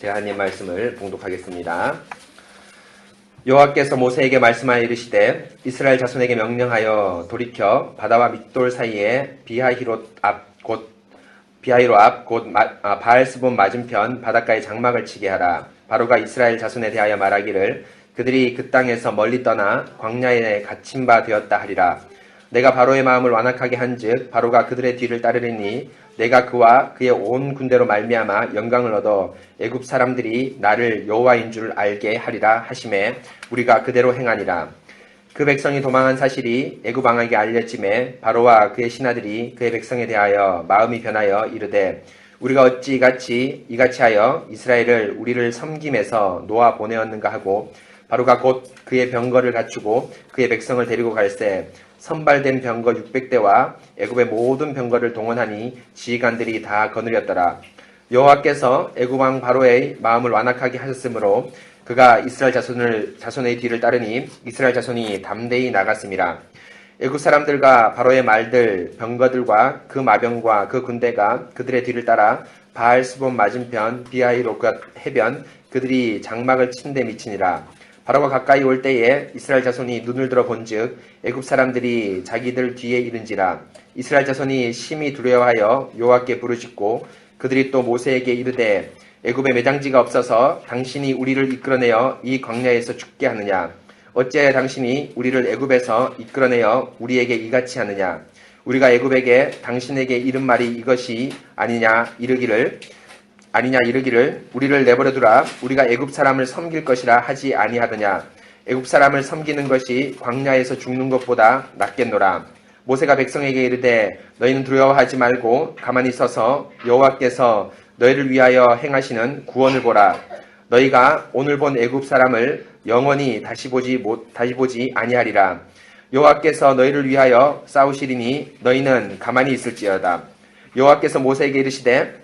제가 하나님 말씀을 봉독하겠습니다. 여호와께서 모세에게 말씀하여 이르시되 이스라엘 자손에게 명령하여 돌이켜 바다와 밑돌 사이에 비하히로 앞 곧 바알스본 맞은편 바닷가에 장막을 치게 하라. 바로가 이스라엘 자손에 대하여 말하기를 그들이 그 땅에서 멀리 떠나 광야에 갇힌 바 되었다 하리라. 내가 바로의 마음을 완악하게 한즉 바로가 그들의 뒤를 따르리니 내가 그와 그의 온 군대로 말미암아 영광을 얻어 애굽 사람들이 나를 여호와인 줄 알게 하리라 하시매 우리가 그대로 행하니라. 그 백성이 도망한 사실이 애굽 왕에게 알려짐에 바로와 그의 신하들이 그의 백성에 대하여 마음이 변하여 이르되 우리가 어찌 이같이 하여 이스라엘을 우리를 섬김에서 놓아 보내었는가 하고 바로가 곧 그의 병거를 갖추고 그의 백성을 데리고 갈새 선발된 병거 600대와 애굽의 모든 병거를 동원하니 지휘관들이 다 거느렸더라. 여호와께서 애굽 왕 바로의 마음을 완악하게 하셨으므로 그가 이스라엘 자손의 뒤를 따르니 이스라엘 자손이 담대히 나갔음이라. 애굽 사람들과 바로의 말들 병거들과 그 마병과 그 군대가 그들의 뒤를 따라 바알스본 맞은편 비하히롯 해변 그들이 장막을 친 데 미치니라. 바로가 가까이 올 때에 이스라엘 자손이 눈을 들어 본즉 애굽 사람들이 자기들 뒤에 이른지라. 이스라엘 자손이 심히 두려워하여 여호와께 부르짖고 그들이 또 모세에게 이르되 애굽에 매장지가 없어서 당신이 우리를 이끌어내어 이 광야에서 죽게 하느냐. 어찌하여 당신이 우리를 애굽에서 이끌어내어 우리에게 이같이 하느냐. 우리가 애굽에게 당신에게 이른 말이 이것이 아니냐 이르기를 우리를 내버려두라. 우리가 애굽 사람을 섬길 것이라 하지 아니하더냐. 애굽 사람을 섬기는 것이 광야에서 죽는 것보다 낫겠노라. 모세가 백성에게 이르되 너희는 두려워하지 말고 가만히 서서 여호와께서 너희를 위하여 행하시는 구원을 보라. 너희가 오늘 본 애굽 사람을 영원히 다시 보지 아니하리라. 여호와께서 너희를 위하여 싸우시리니 너희는 가만히 있을지어다. 여호와께서 모세에게 이르시되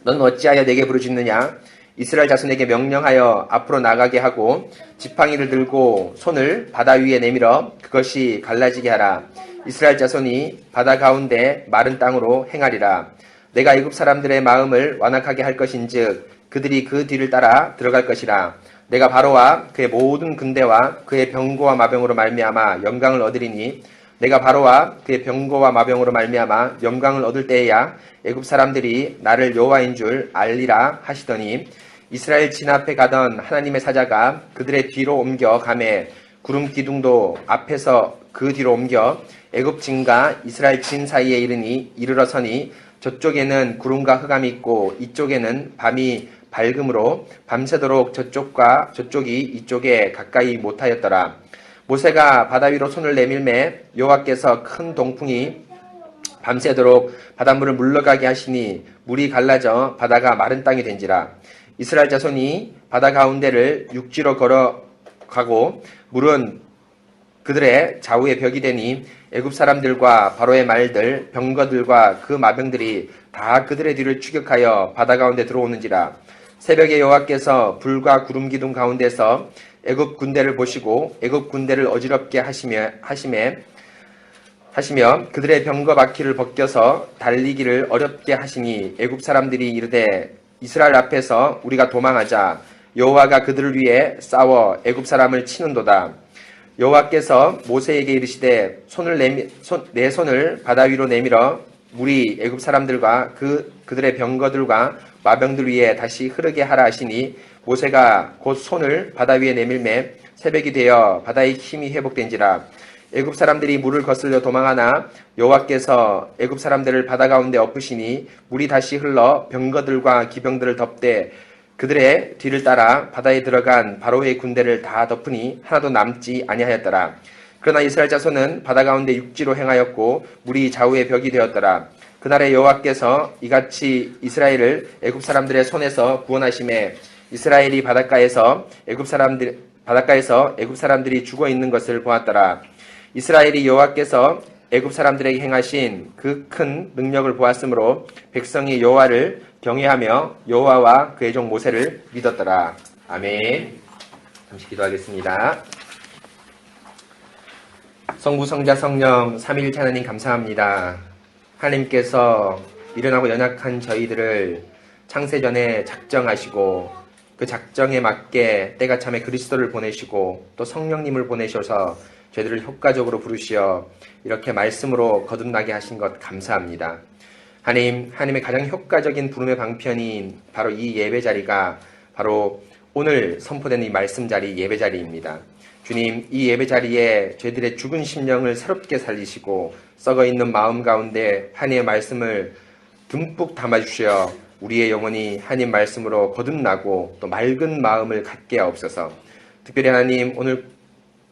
너는 어찌하여 내게 부르짖느냐. 이스라엘 자손에게 명령하여 앞으로 나가게 하고 지팡이를 들고 손을 바다 위에 내밀어 그것이 갈라지게 하라. 이스라엘 자손이 바다 가운데 마른 땅으로 행하리라. 내가 애굽 사람들의 마음을 완악하게 할 것인즉 그들이 그 뒤를 따라 들어갈 것이라. 내가 바로와 그의 모든 군대와 그의 병거와 마병으로 말미암아 영광을 얻으리니 내가 바로와 그의 병거와 마병으로 말미암아 영광을 얻을 때에야 애굽 사람들이 나를 여호와인 줄 알리라 하시더니 이스라엘 진 앞에 가던 하나님의 사자가 그들의 뒤로 옮겨 가매 구름 기둥도 앞에서 그 뒤로 옮겨 애굽 진과 이스라엘 진 사이에 이르러 서니 저쪽에는 구름과 흑암이 있고 이쪽에는 밤이 밝음으로 밤새도록 저쪽이 이쪽에 가까이 못하였더라. 모세가 바다 위로 손을 내밀매 여호와께서 큰 동풍이 밤새도록 바닷물을 물러가게 하시니 물이 갈라져 바다가 마른 땅이 된지라. 이스라엘 자손이 바다 가운데를 육지로 걸어가고 물은 그들의 좌우에 벽이 되니 애굽 사람들과 바로의 말들 병거들과 그 마병들이 다 그들의 뒤를 추격하여 바다 가운데 들어오는지라. 새벽에 여호와께서 불과 구름 기둥 가운데서 애굽 군대를 보시고 애굽 군대를 어지럽게 하시며 그들의 병거 바퀴를 벗겨서 달리기를 어렵게 하시니 애굽 사람들이 이르되 이스라엘 앞에서 우리가 도망하자. 여호와가 그들을 위해 싸워 애굽 사람을 치는도다. 여호와께서 모세에게 이르시되 내 손을 바다 위로 내밀어 물이 애굽 사람들과 그들의 병거들과 마병들 위에 다시 흐르게 하라 하시니 모세가 곧 손을 바다 위에 내밀매 새벽이 되어 바다의 힘이 회복된지라. 애굽 사람들이 물을 거슬려 도망하나 여호와께서 애굽 사람들을 바다 가운데 엎으시니 물이 다시 흘러 병거들과 기병들을 덮되 그들의 뒤를 따라 바다에 들어간 바로의 군대를 다 덮으니 하나도 남지 아니하였더라. 그러나 이스라엘 자손은 바다 가운데 육지로 행하였고 물이 좌우의 벽이 되었더라. 그날에 여호와께서 이같이 이스라엘을 애굽 사람들의 손에서 구원하심에 이스라엘이 바닷가에서 애굽 사람들이 죽어 있는 것을 보았더라. 이스라엘이 여호와께서 애굽 사람들에게 행하신 그 큰 능력을 보았으므로 백성이 여호와를 경외하며 여호와와 그의 종 모세를 믿었더라. 아멘. 잠시 기도하겠습니다. 성부 성자 성령 삼위일체 하나님 감사합니다. 하나님께서 미련하고 연약한 저희들을 창세전에 작정하시고 그 작정에 맞게 때가 참에 그리스도를 보내시고 또 성령님을 보내셔서 저희들을 효과적으로 부르시어 이렇게 말씀으로 거듭나게 하신 것 감사합니다. 하나님의 가장 효과적인 부름의 방편인 바로 이 예배 자리가 바로 오늘 선포된 이 말씀 자리 예배 자리입니다. 주님, 이 예배 자리에 저희들의 죽은 심령을 새롭게 살리시고 썩어있는 마음 가운데 하나님의 말씀을 듬뿍 담아주시어 우리의 영혼이 하나님 말씀으로 거듭나고 또 맑은 마음을 갖게 하옵소서. 특별히 하나님, 오늘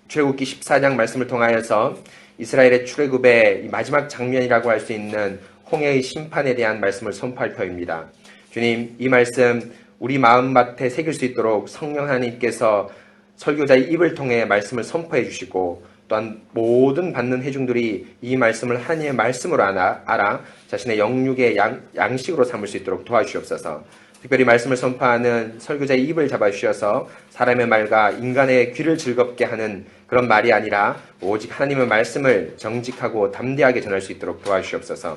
출애굽기 14장 말씀을 통하여서 이스라엘의 출애굽의 마지막 장면이라고 할 수 있는 홍해의 심판에 대한 말씀을 선포할 터입니다. 주님, 이 말씀 우리 마음밭에 새길 수 있도록 성령 하나님께서 설교자의 입을 통해 말씀을 선포해 주시고 또한 모든 받는 회중들이 이 말씀을 하나님의 말씀으로 알아 자신의 영육의 양식으로 삼을 수 있도록 도와주시옵소서. 특별히 말씀을 선포하는 설교자의 입을 잡아주셔서 사람의 말과 인간의 귀를 즐겁게 하는 그런 말이 아니라 오직 하나님의 말씀을 정직하고 담대하게 전할 수 있도록 도와주시옵소서.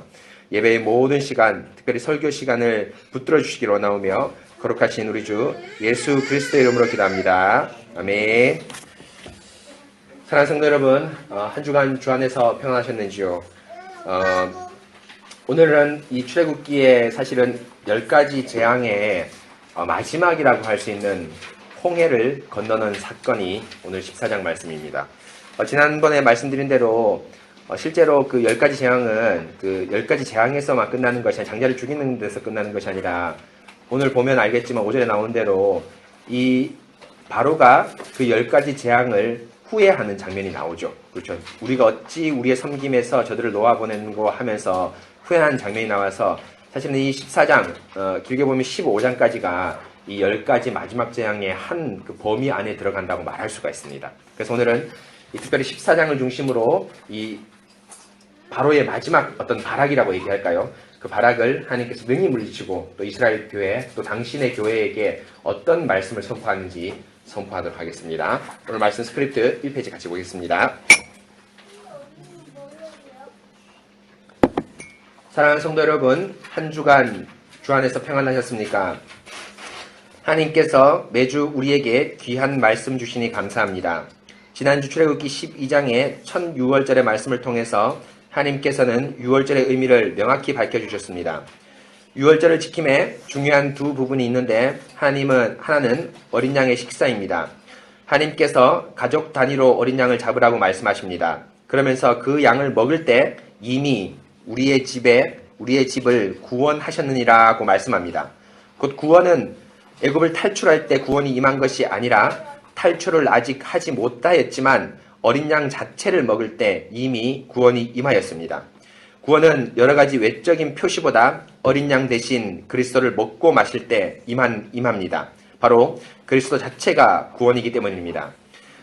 예배의 모든 시간, 특별히 설교 시간을 붙들어 주시기로 원하오며 거룩하신 우리 주 예수 그리스도의 이름으로 기도합니다. 아멘. 사랑하는 성도 여러분, 한 주간 주 안에서 평안하셨는지요? 오늘은 이 출애굽기에 사실은 10가지 재앙의 마지막이라고 할 수 있는 홍해를 건너는 사건이 오늘 14장 말씀입니다. 지난번에 말씀드린 대로 실제로 그 10가지 재앙은 그 10가지 재앙에서만 끝나는 것이 아니라 장자를 죽이는 데서 끝나는 것이 아니라 오늘 보면 알겠지만 5절에 나온 대로 이 바로가 그 10가지 재앙을 후회하는 장면이 나오죠. 그렇죠. 우리가 어찌 우리의 섬김에서 저들을 놓아보내는고 하면서 후회하는 장면이 나와서 사실은 이 14장, 길게 보면 15장까지가 이 10가지 마지막 재앙의 한 그 범위 안에 들어간다고 말할 수가 있습니다. 그래서 오늘은 특별히 14장을 중심으로 이 바로의 마지막 어떤 발악이라고 얘기할까요? 그 발악을 하나님께서 능히 물리치고 또 이스라엘 교회 또 당신의 교회에게 어떤 말씀을 선포하는지 선포하도록 하겠습니다. 오늘 말씀 스크립트 1페이지 같이 보겠습니다. 사랑하는 성도 여러분, 한 주간 주 안에서 평안하셨습니까? 하나님께서 매주 우리에게 귀한 말씀 주시니 감사합니다. 지난주 출애굽기 12장의 첫 6월절의 말씀을 통해서 하나님께서는 6월절의 의미를 명확히 밝혀주셨습니다. 6월절을 지킴에 중요한 두 부분이 있는데 하나는 어린 양의 식사입니다. 하나님께서 가족 단위로 어린 양을 잡으라고 말씀하십니다. 그러면서 그 양을 먹을 때 이미 우리의 집을 구원하셨느니라고 말씀합니다. 곧 구원은 애굽을 탈출할 때 구원이 임한 것이 아니라 탈출을 아직 하지 못하였지만 어린 양 자체를 먹을 때 이미 구원이 임하였습니다. 구원은 여러 가지 외적인 표시보다 어린 양 대신 그리스도를 먹고 마실 때 임합니다. 바로 그리스도 자체가 구원이기 때문입니다.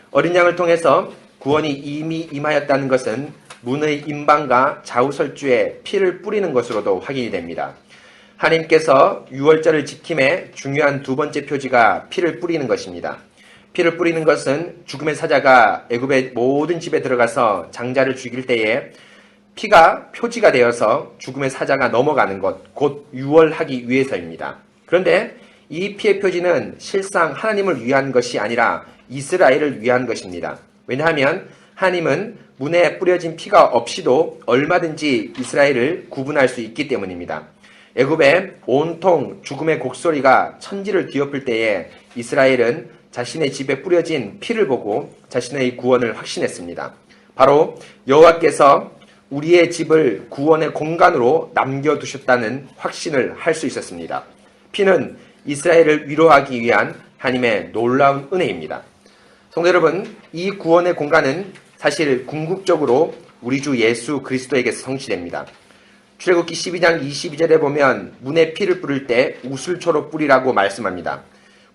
어린 양을 통해서 구원이 이미 임하였다는 것은 문의 임방과 좌우설주에 피를 뿌리는 것으로도 확인이 됩니다. 하나님께서 유월절을 지킴에 중요한 두 번째 표지가 피를 뿌리는 것입니다. 피를 뿌리는 것은 죽음의 사자가 애굽의 모든 집에 들어가서 장자를 죽일 때에 피가 표지가 되어서 죽음의 사자가 넘어가는 것, 곧 유월하기 위해서입니다. 그런데 이 피의 표지는 실상 하나님을 위한 것이 아니라 이스라엘을 위한 것입니다. 왜냐하면 하나님은 문에 뿌려진 피가 없이도 얼마든지 이스라엘을 구분할 수 있기 때문입니다. 애굽의 온통 죽음의 곡소리가 천지를 뒤엎을 때에 이스라엘은 자신의 집에 뿌려진 피를 보고 자신의 구원을 확신했습니다. 바로 여호와께서 우리의 집을 구원의 공간으로 남겨두셨다는 확신을 할 수 있었습니다. 피는 이스라엘을 위로하기 위한 하나님의 놀라운 은혜입니다. 성도 여러분, 이 구원의 공간은 사실 궁극적으로 우리 주 예수 그리스도에게서 성취됩니다. 출애굽기 12장 22절에 보면 문에 피를 뿌릴 때 우슬초로 뿌리라고 말씀합니다.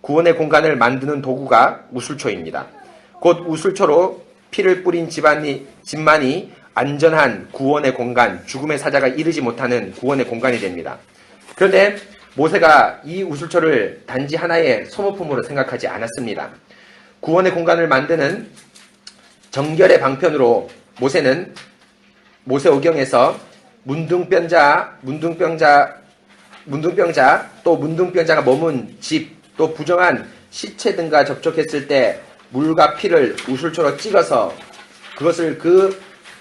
구원의 공간을 만드는 도구가 우슬초입니다. 곧 우슬초로 피를 뿌린 집만이 안전한 구원의 공간, 죽음의 사자가 이르지 못하는 구원의 공간이 됩니다. 그런데 모세가 이 우슬초를 단지 하나의 소모품으로 생각하지 않았습니다. 구원의 공간을 만드는 정결의 방편으로 모세는 모세오경에서 문둥병자 문둥병자, 또 문둥병자가 머문 집, 또 부정한 시체 등과 접촉했을 때 물과 피를 우술초로 찍어서 그것을 그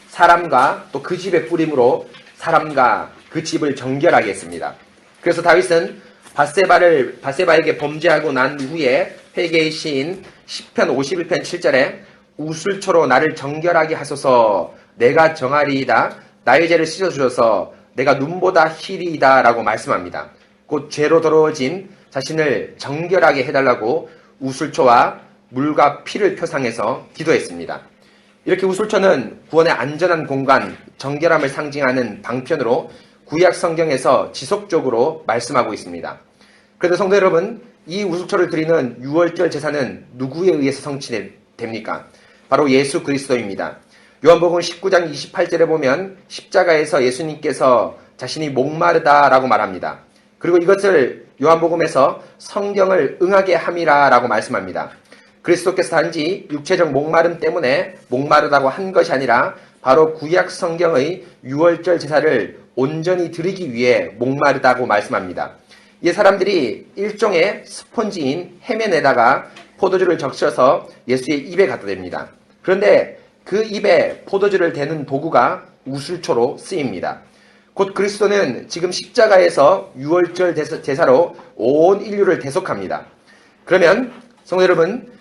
사람과 또 그 집에 뿌림으로 사람과 그 집을 정결하게 했습니다. 그래서 다윗은 바세바에게 범죄하고 난 후에 회개의 시인 시편 51편 7절에 우술초로 나를 정결하게 하소서 내가 정하리이다 나의 죄를 씻어주셔서 내가 눈보다 희리이다 라고 말씀합니다. 곧 죄로 더러워진 자신을 정결하게 해달라고 우술초와 물과 피를 표상해서 기도했습니다. 이렇게 우술초는 구원의 안전한 공간, 정결함을 상징하는 방편으로 구약 성경에서 지속적으로 말씀하고 있습니다. 그런데 성도 여러분, 이 우술초를 드리는 유월절 제사는 누구에 의해서 성취됩니까? 바로 예수 그리스도입니다. 요한복음 19장 28절에 보면 십자가에서 예수님께서 자신이 목마르다라고 말합니다. 그리고 이것을 요한복음에서 성경을 응하게 함이라라고 말씀합니다. 그리스도께서 단지 육체적 목마름 때문에 목마르다고 한 것이 아니라 바로 구약 성경의 유월절 제사를 온전히 드리기 위해 목마르다고 말씀합니다. 이 사람들이 일종의 스폰지인 해면에다가 포도주를 적셔서 예수의 입에 갖다 댑니다. 그런데 그 입에 포도주를 대는 도구가 우술초로 쓰입니다. 곧 그리스도는 지금 십자가에서 유월절 제사로 온 인류를 대속합니다. 그러면 성도 여러분,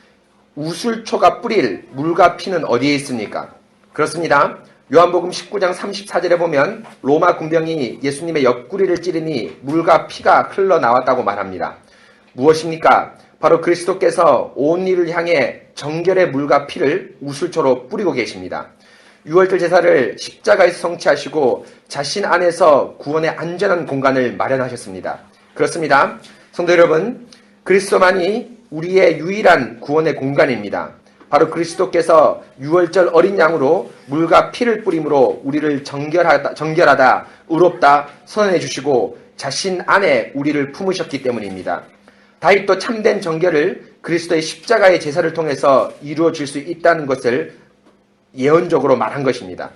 우술초가 뿌릴 물과 피는 어디에 있습니까? 그렇습니다. 요한복음 19장 34절에 보면 로마 군병이 예수님의 옆구리를 찌르니 물과 피가 흘러나왔다고 말합니다. 무엇입니까? 바로 그리스도께서 온 이를 향해 정결의 물과 피를 우술초로 뿌리고 계십니다. 유월절 제사를 십자가에서 성취하시고 자신 안에서 구원의 안전한 공간을 마련하셨습니다. 그렇습니다. 성도 여러분, 그리스도만이 우리의 유일한 구원의 공간입니다. 바로 그리스도께서 유월절 어린 양으로 물과 피를 뿌림으로 우리를 정결하다, 의롭다 선언해 주시고 자신 안에 우리를 품으셨기 때문입니다. 다윗도 참된 정결을 그리스도의 십자가의 제사를 통해서 이루어질 수 있다는 것을 예언적으로 말한 것입니다.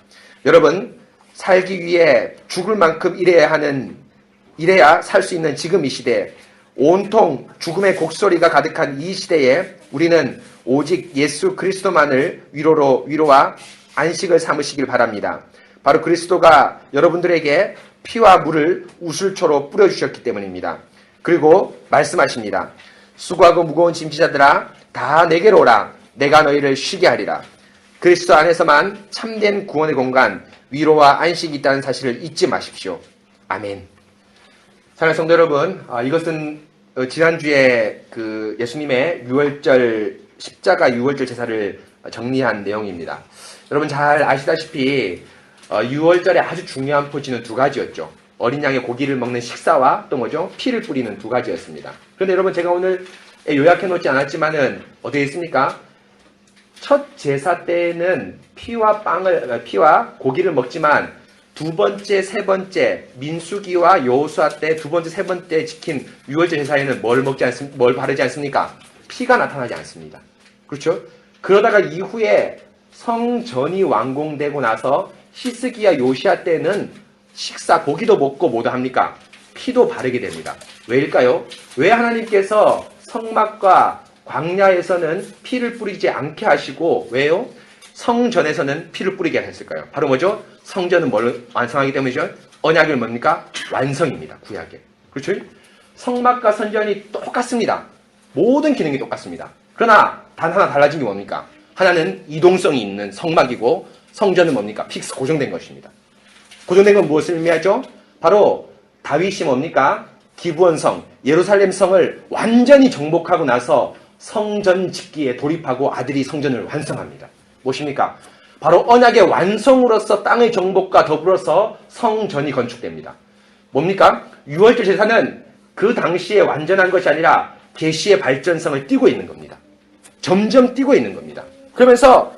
여러분, 살기 위해 죽을 만큼 일해야 살 수 있는 지금 이 시대, 온통 죽음의 곡소리가 가득한 이 시대에 우리는 오직 예수 그리스도만을 위로와 안식을 삼으시길 바랍니다. 바로 그리스도가 여러분들에게 피와 물을 우술초로 뿌려주셨기 때문입니다. 그리고 말씀하십니다. 수고하고 무거운 짐지자들아 다 내게로 오라. 내가 너희를 쉬게 하리라. 그리스도 안에서만 참된 구원의 공간, 위로와 안식이 있다는 사실을 잊지 마십시오. 아멘. 사랑하는 성도 여러분, 이것은 지난주에 그 예수님의 십자가 유월절 제사를 정리한 내용입니다. 여러분 잘 아시다시피 유월절에 아주 중요한 포지는 두 가지였죠. 어린 양의 고기를 먹는 식사와 또 뭐죠? 피를 뿌리는 두 가지였습니다. 그런데 여러분 제가 오늘 요약해 놓지 않았지만은 어떻게 했습니까? 첫 제사 때는 피와 고기를 먹지만 두 번째, 세 번째 민수기와 여호수아 때 두 번째, 세 번째 지킨 유월절 제사에는 뭘 바르지 않습니까? 피가 나타나지 않습니다. 그렇죠? 그러다가 이후에 성전이 완공되고 나서 히스기야 요시야 때는 고기도 먹고 뭐도 합니까? 피도 바르게 됩니다. 왜일까요? 왜 하나님께서 성막과 광야에서는 피를 뿌리지 않게 하시고 왜요? 성전에서는 피를 뿌리게 하셨을까요? 바로 뭐죠? 성전은 뭘 완성하기 때문이죠? 언약을 뭡니까? 완성입니다. 구약에. 그렇죠? 성막과 성전이 똑같습니다. 모든 기능이 똑같습니다. 그러나 단 하나 달라진 게 뭡니까? 하나는 이동성이 있는 성막이고 성전은 뭡니까? 픽스 고정된 것입니다. 고정된 건 무엇을 의미하죠? 바로 다윗이 뭡니까? 기브온성, 예루살렘 성을 완전히 정복하고 나서 성전 짓기에 돌입하고 아들이 성전을 완성합니다. 무엇입니까? 바로 언약의 완성으로서 땅의 정복과 더불어서 성전이 건축됩니다. 뭡니까? 유월절 제사는 그 당시에 완전한 것이 아니라 계시의 발전성을 띠고 있는 겁니다. 점점 띠고 있는 겁니다. 그러면서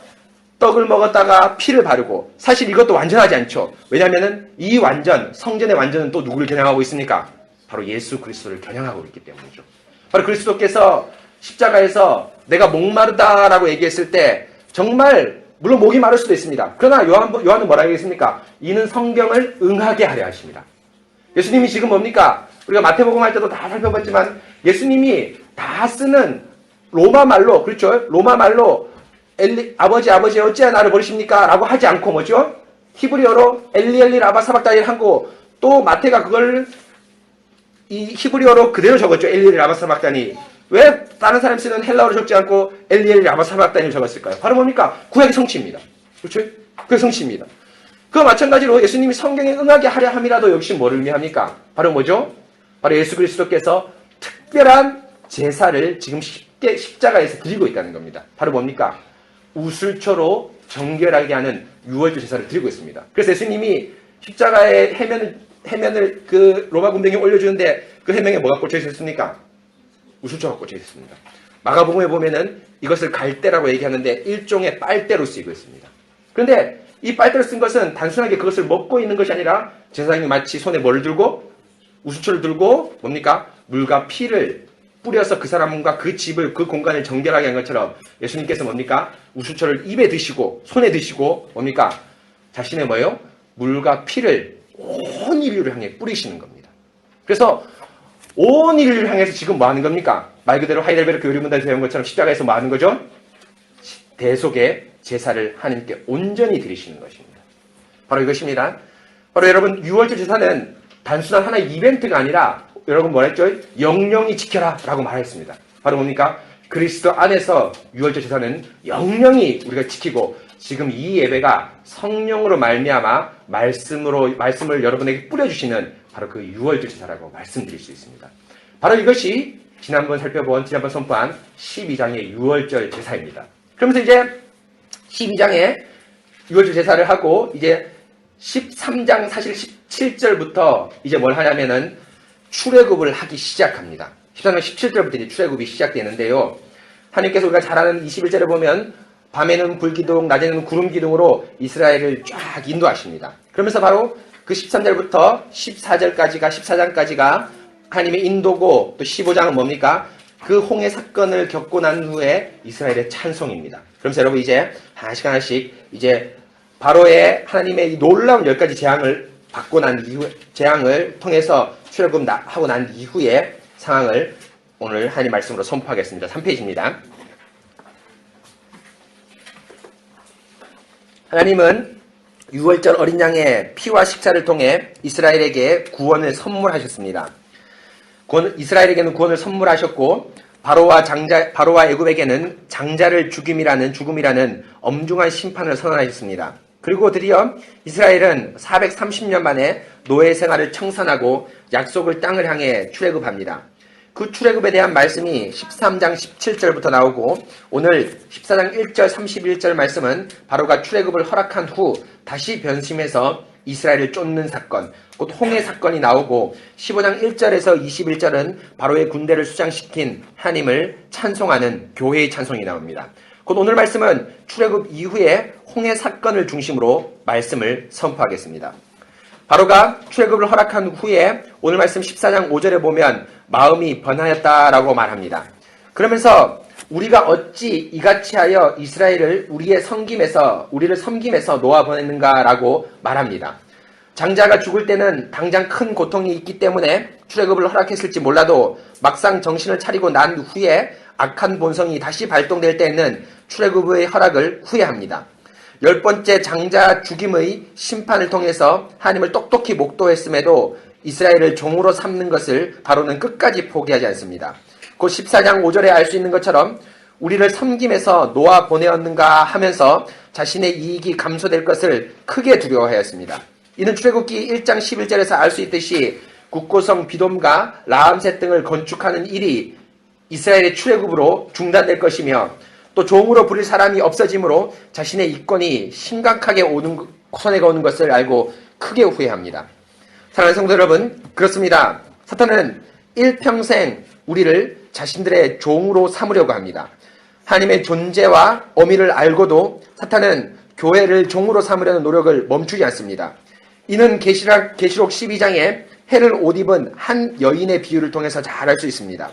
떡을 먹었다가 피를 바르고 사실 이것도 완전하지 않죠. 왜냐하면 이 성전의 완전은 또 누구를 겨냥하고 있습니까? 바로 예수 그리스도를 겨냥하고 있기 때문이죠. 바로 그리스도께서 십자가에서 내가 목마르다라고 얘기했을 때 정말 물론 목이 마를 수도 있습니다. 그러나 요한은 뭐라고 했습니까? 이는 성경을 응하게 하려 하십니다. 예수님이 지금 뭡니까? 우리가 마태복음 할 때도 다 살펴봤지만 예수님이 다 쓰는 로마 말로, 그렇죠? 로마 말로 아버지 어찌하여 나를 버리십니까? 라고 하지 않고 뭐죠? 히브리어로 엘리 라바 사박다니를 하고, 또 마태가 그걸 이 히브리어로 그대로 적었죠. 엘리 라바 사박다니. 왜 다른 사람이 쓰는 헬라어로 적지 않고 엘리 라바 사박다니를 적었을까요? 바로 뭡니까? 구약의 성취입니다. 그렇죠? 그게 성취입니다. 그와 마찬가지로 예수님이 성경에 응하게 하려 함이라도 역시 뭐를 의미합니까? 바로 뭐죠? 바로 예수 그리스도께서 특별한 제사를 지금 십자가에서 드리고 있다는 겁니다. 바로 뭡니까? 우슬초로 정결하게 하는 유월절 제사를 드리고 있습니다. 그래서 예수님이 십자가의 해면을 그 로마 군병이 올려주는데 그 해명에 뭐가 꽂혀 있었습니까? 우슬초가 꽂혀 있습니다. 마가복음에 보면은 이것을 갈대라고 얘기하는데 일종의 빨대로 쓰이고 있습니다. 그런데 이 빨대로 쓴 것은 단순하게 그것을 먹고 있는 것이 아니라 제사장이 마치 손에 뭐를 들고 우슬초를 들고 뭡니까? 물과 피를 뿌려서 그 사람과 그 집을, 그 공간을 정결하게 한 것처럼 예수님께서 뭡니까? 우슬초를 입에 드시고 손에 드시고 뭡니까? 자신의 뭐예요? 물과 피를 온 인류를 향해 뿌리시는 겁니다. 그래서 온 인류를 향해서 지금 뭐 하는 겁니까? 말 그대로 하이델베르크 요리문단에서 배운 것처럼 십자가에서 뭐 하는 거죠? 대속의 제사를 하나님께 온전히 드리시는 것입니다. 바로 이것입니다. 바로 여러분 유월절 제사는 단순한 하나의 이벤트가 아니라 여러분 뭐라 했죠? 영영이 지켜라 라고 말했습니다. 바로 뭡니까? 그리스도 안에서 유월절 제사는 영영이 우리가 지키고 지금 이 예배가 성령으로 말미암아 말씀을 여러분에게 뿌려주시는 바로 그 유월절 제사라고 말씀드릴 수 있습니다. 바로 이것이 지난번 선포한 12장의 유월절 제사입니다. 그러면서 이제 12장에 유월절 제사를 하고 이제 13장 사실 17절부터 이제 뭘 하냐면은 출애굽을 하기 시작합니다. 13장 17절부터 이제 출애굽이 시작되는데요. 하나님께서 우리가 잘 아는 21절에 보면 밤에는 불기둥, 낮에는 구름기둥으로 이스라엘을 쫙 인도하십니다. 그러면서 바로 그 13절부터 14장까지가 하나님의 인도고 또 15장은 뭡니까? 그 홍해 사건을 겪고 난 후에 이스라엘의 찬송입니다. 그러면서 여러분 이제 하나씩 이제 바로의 하나님의 이 놀라운 10가지 재앙을 받고 난 이후, 재앙을 통해서 출애굽하고 난 이후의 상황을 오늘 하나님 말씀으로 선포하겠습니다. 3페이지입니다. 하나님은 유월절 어린 양의 피와 식사를 통해 이스라엘에게 구원을 선물하셨습니다. 이스라엘에게는 구원을 선물하셨고 바로와 애굽에게는 장자를 죽음이라는 엄중한 심판을 선언하셨습니다. 그리고 드디어 이스라엘은 430년 만에 노예 생활을 청산하고 약속을 땅을 향해 출애굽합니다. 그 출애굽에 대한 말씀이 13장 17절부터 나오고 오늘 14장 1절 31절 말씀은 바로가 출애굽을 허락한 후 다시 변심해서 이스라엘을 쫓는 사건, 곧 홍해 사건이 나오고 15장 1절에서 21절은 바로의 군대를 수장시킨 하나님을 찬송하는 교회의 찬송이 나옵니다. 곧 오늘 말씀은 출애굽 이후에 홍해 사건을 중심으로 말씀을 선포하겠습니다. 바로가 출애굽을 허락한 후에 오늘 말씀 14장 5절에 보면 마음이 번하였다라고 말합니다. 그러면서 우리가 어찌 이같이 하여 이스라엘을 우리를 섬김에서 놓아 보냈는가라고 말합니다. 장자가 죽을 때는 당장 큰 고통이 있기 때문에 출애굽을 허락했을지 몰라도 막상 정신을 차리고 난 후에 악한 본성이 다시 발동될 때에는 출애굽의 허락을 후회합니다. 10번째 장자 죽임의 심판을 통해서 하나님을 똑똑히 목도했음에도 이스라엘을 종으로 삼는 것을 바로는 끝까지 포기하지 않습니다. 곧 14장 5절에 알 수 있는 것처럼 우리를 섬김에서 놓아 보내었는가 하면서 자신의 이익이 감소될 것을 크게 두려워하였습니다. 이는 출애굽기 1장 11절에서 알 수 있듯이 국고성 비돔과 라암셋 등을 건축하는 일이 이스라엘의 출애굽으로 중단될 것이며 또 종으로 부릴 사람이 없어지므로 자신의 이권이 심각하게 손해가 오는 것을 알고 크게 후회합니다. 사랑하는 성도 여러분, 그렇습니다. 사탄은 일평생 우리를 자신들의 종으로 삼으려고 합니다. 하나님의 존재와 어미를 알고도 사탄은 교회를 종으로 삼으려는 노력을 멈추지 않습니다. 이는 계시록 12장에 해를 옷 입은 한 여인의 비유를 통해서 잘 알 수 있습니다.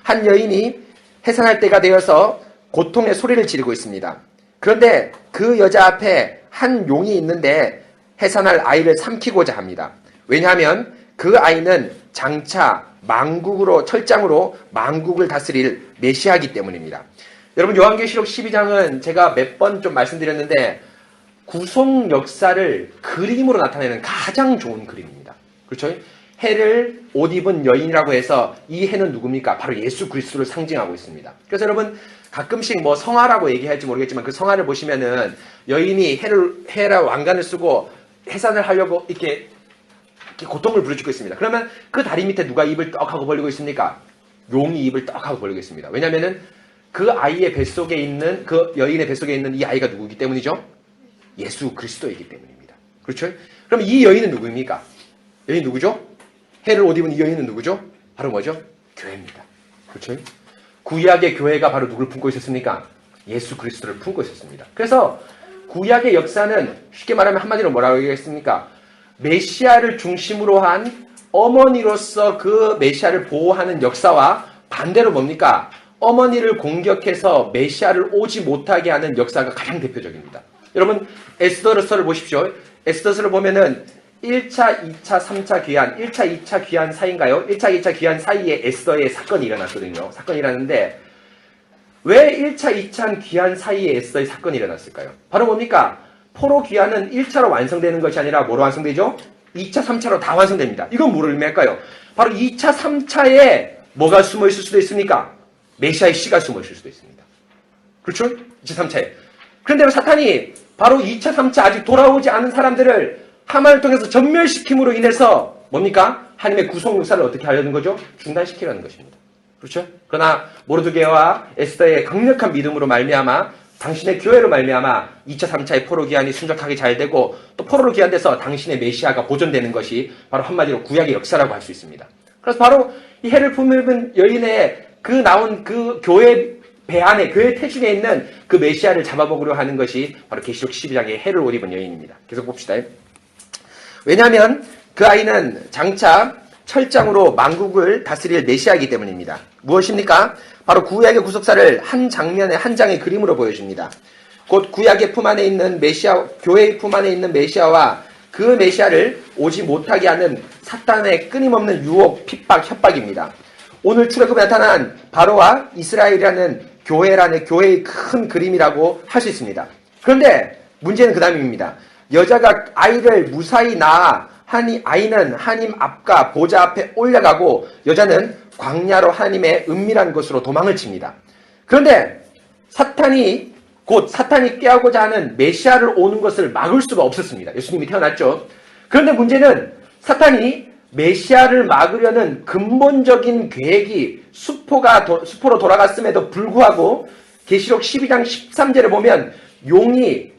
한 여인이 해산할 때가 되어서 고통의 소리를 지르고 있습니다. 그런데 그 여자 앞에 한 용이 있는데 해산할 아이를 삼키고자 합니다. 왜냐하면 그 아이는 장차 만국으로 철장으로 만국을 다스릴 메시아이기 때문입니다. 여러분 요한계시록 12장은 제가 몇 번 좀 말씀드렸는데 구속 역사를 그림으로 나타내는 가장 좋은 그림입니다. 그렇죠? 해를 옷 입은 여인이라고 해서 이 해는 누굽니까? 바로 예수 그리스도를 상징하고 있습니다. 그래서 여러분 가끔씩 뭐 성화라고 얘기할지 모르겠지만 그 성화를 보시면은 여인이 해라 왕관을 쓰고 해산을 하려고 이렇게 고통을 부르짖고 있습니다. 그러면 그 다리 밑에 누가 입을 떡 하고 벌리고 있습니까? 용이 입을 떡 하고 벌리고 있습니다. 왜냐면은 그 아이의 뱃속에 있는 그 여인의 뱃속에 있는 이 아이가 누구이기 때문이죠? 예수 그리스도이기 때문입니다. 그렇죠? 그럼 이 여인은 누구입니까? 여인 누구죠? 해를 옷 입은 이 여인은 누구죠? 바로 뭐죠? 교회입니다. 그렇죠? 구약의 교회가 바로 누굴 품고 있었습니까? 예수 그리스도를 품고 있었습니다. 그래서 구약의 역사는 쉽게 말하면 한마디로 뭐라고 얘기했습니까? 메시아를 중심으로 한 어머니로서 그 메시아를 보호하는 역사와 반대로 뭡니까? 어머니를 공격해서 메시아를 오지 못하게 하는 역사가 가장 대표적입니다. 여러분 에스더서를 보십시오. 에스더서를 보면은 1차, 2차, 3차 귀환, 1차, 2차 귀환 사이인가요? 1차, 2차 귀환 사이에 에스더의 사건이 일어났거든요. 사건이 일어났는데 왜 1차, 2차 귀환 사이에 에스더의 사건이 일어났을까요? 바로 뭡니까? 포로 귀환은 1차로 완성되는 것이 아니라 뭐로 완성되죠? 2차, 3차로 다 완성됩니다. 이건 뭐를 의미할까요? 바로 2차, 3차에 뭐가 숨어 있을 수도 있습니까? 메시아의 씨가 숨어 있을 수도 있습니다. 그렇죠? 2차, 3차에. 그런데 사탄이 바로 2차, 3차 아직 돌아오지 않은 사람들을 하만을 통해서 전멸시킴으로 인해서 뭡니까? 하나님의 구속 역사를 어떻게 하려는 거죠? 중단시키려는 것입니다. 그렇죠? 그러나 모르드게와 에스더의 강력한 믿음으로 말미암아 당신의 교회로 말미암아 2차, 3차의 포로 귀환이 순적하게 잘 되고 또 포로로 귀환돼서 당신의 메시아가 보존되는 것이 바로 한마디로 구약의 역사라고 할 수 있습니다. 그래서 바로 이 해를 품은 여인의 그 나온 그 교회 배 안에 교회 태중에 있는 그 메시아를 잡아먹으려 하는 것이 바로 계시록 12장의 해를 옷 입은 여인입니다. 계속 봅시다. 왜냐하면 그 아이는 장차 철장으로 만국을 다스릴 메시아이기 때문입니다. 무엇입니까? 바로 구약의 구속사를 한 장면의 한 장의 그림으로 보여줍니다. 곧 구약의 품 안에 있는 메시아, 교회의 품 안에 있는 메시아와 그 메시아를 오지 못하게 하는 사탄의 끊임없는 유혹, 핍박, 협박입니다. 오늘 출애굽에 나타난 바로와 이스라엘이라는 교회의 큰 그림이라고 할 수 있습니다. 그런데 문제는 그 다음입니다. 여자가 아이를 무사히 낳아 아이는 하나님 앞과 보좌 앞에 올라가고 여자는 광야로 하나님의 은밀한 곳으로 도망을 칩니다. 그런데 사탄이 꾀하고자 하는 메시아를 오는 것을 막을 수가 없었습니다. 예수님이 태어났죠. 그런데 문제는 사탄이 메시아를 막으려는 근본적인 계획이 수포로 돌아갔음에도 불구하고 계시록 12장 13절에 보면 용이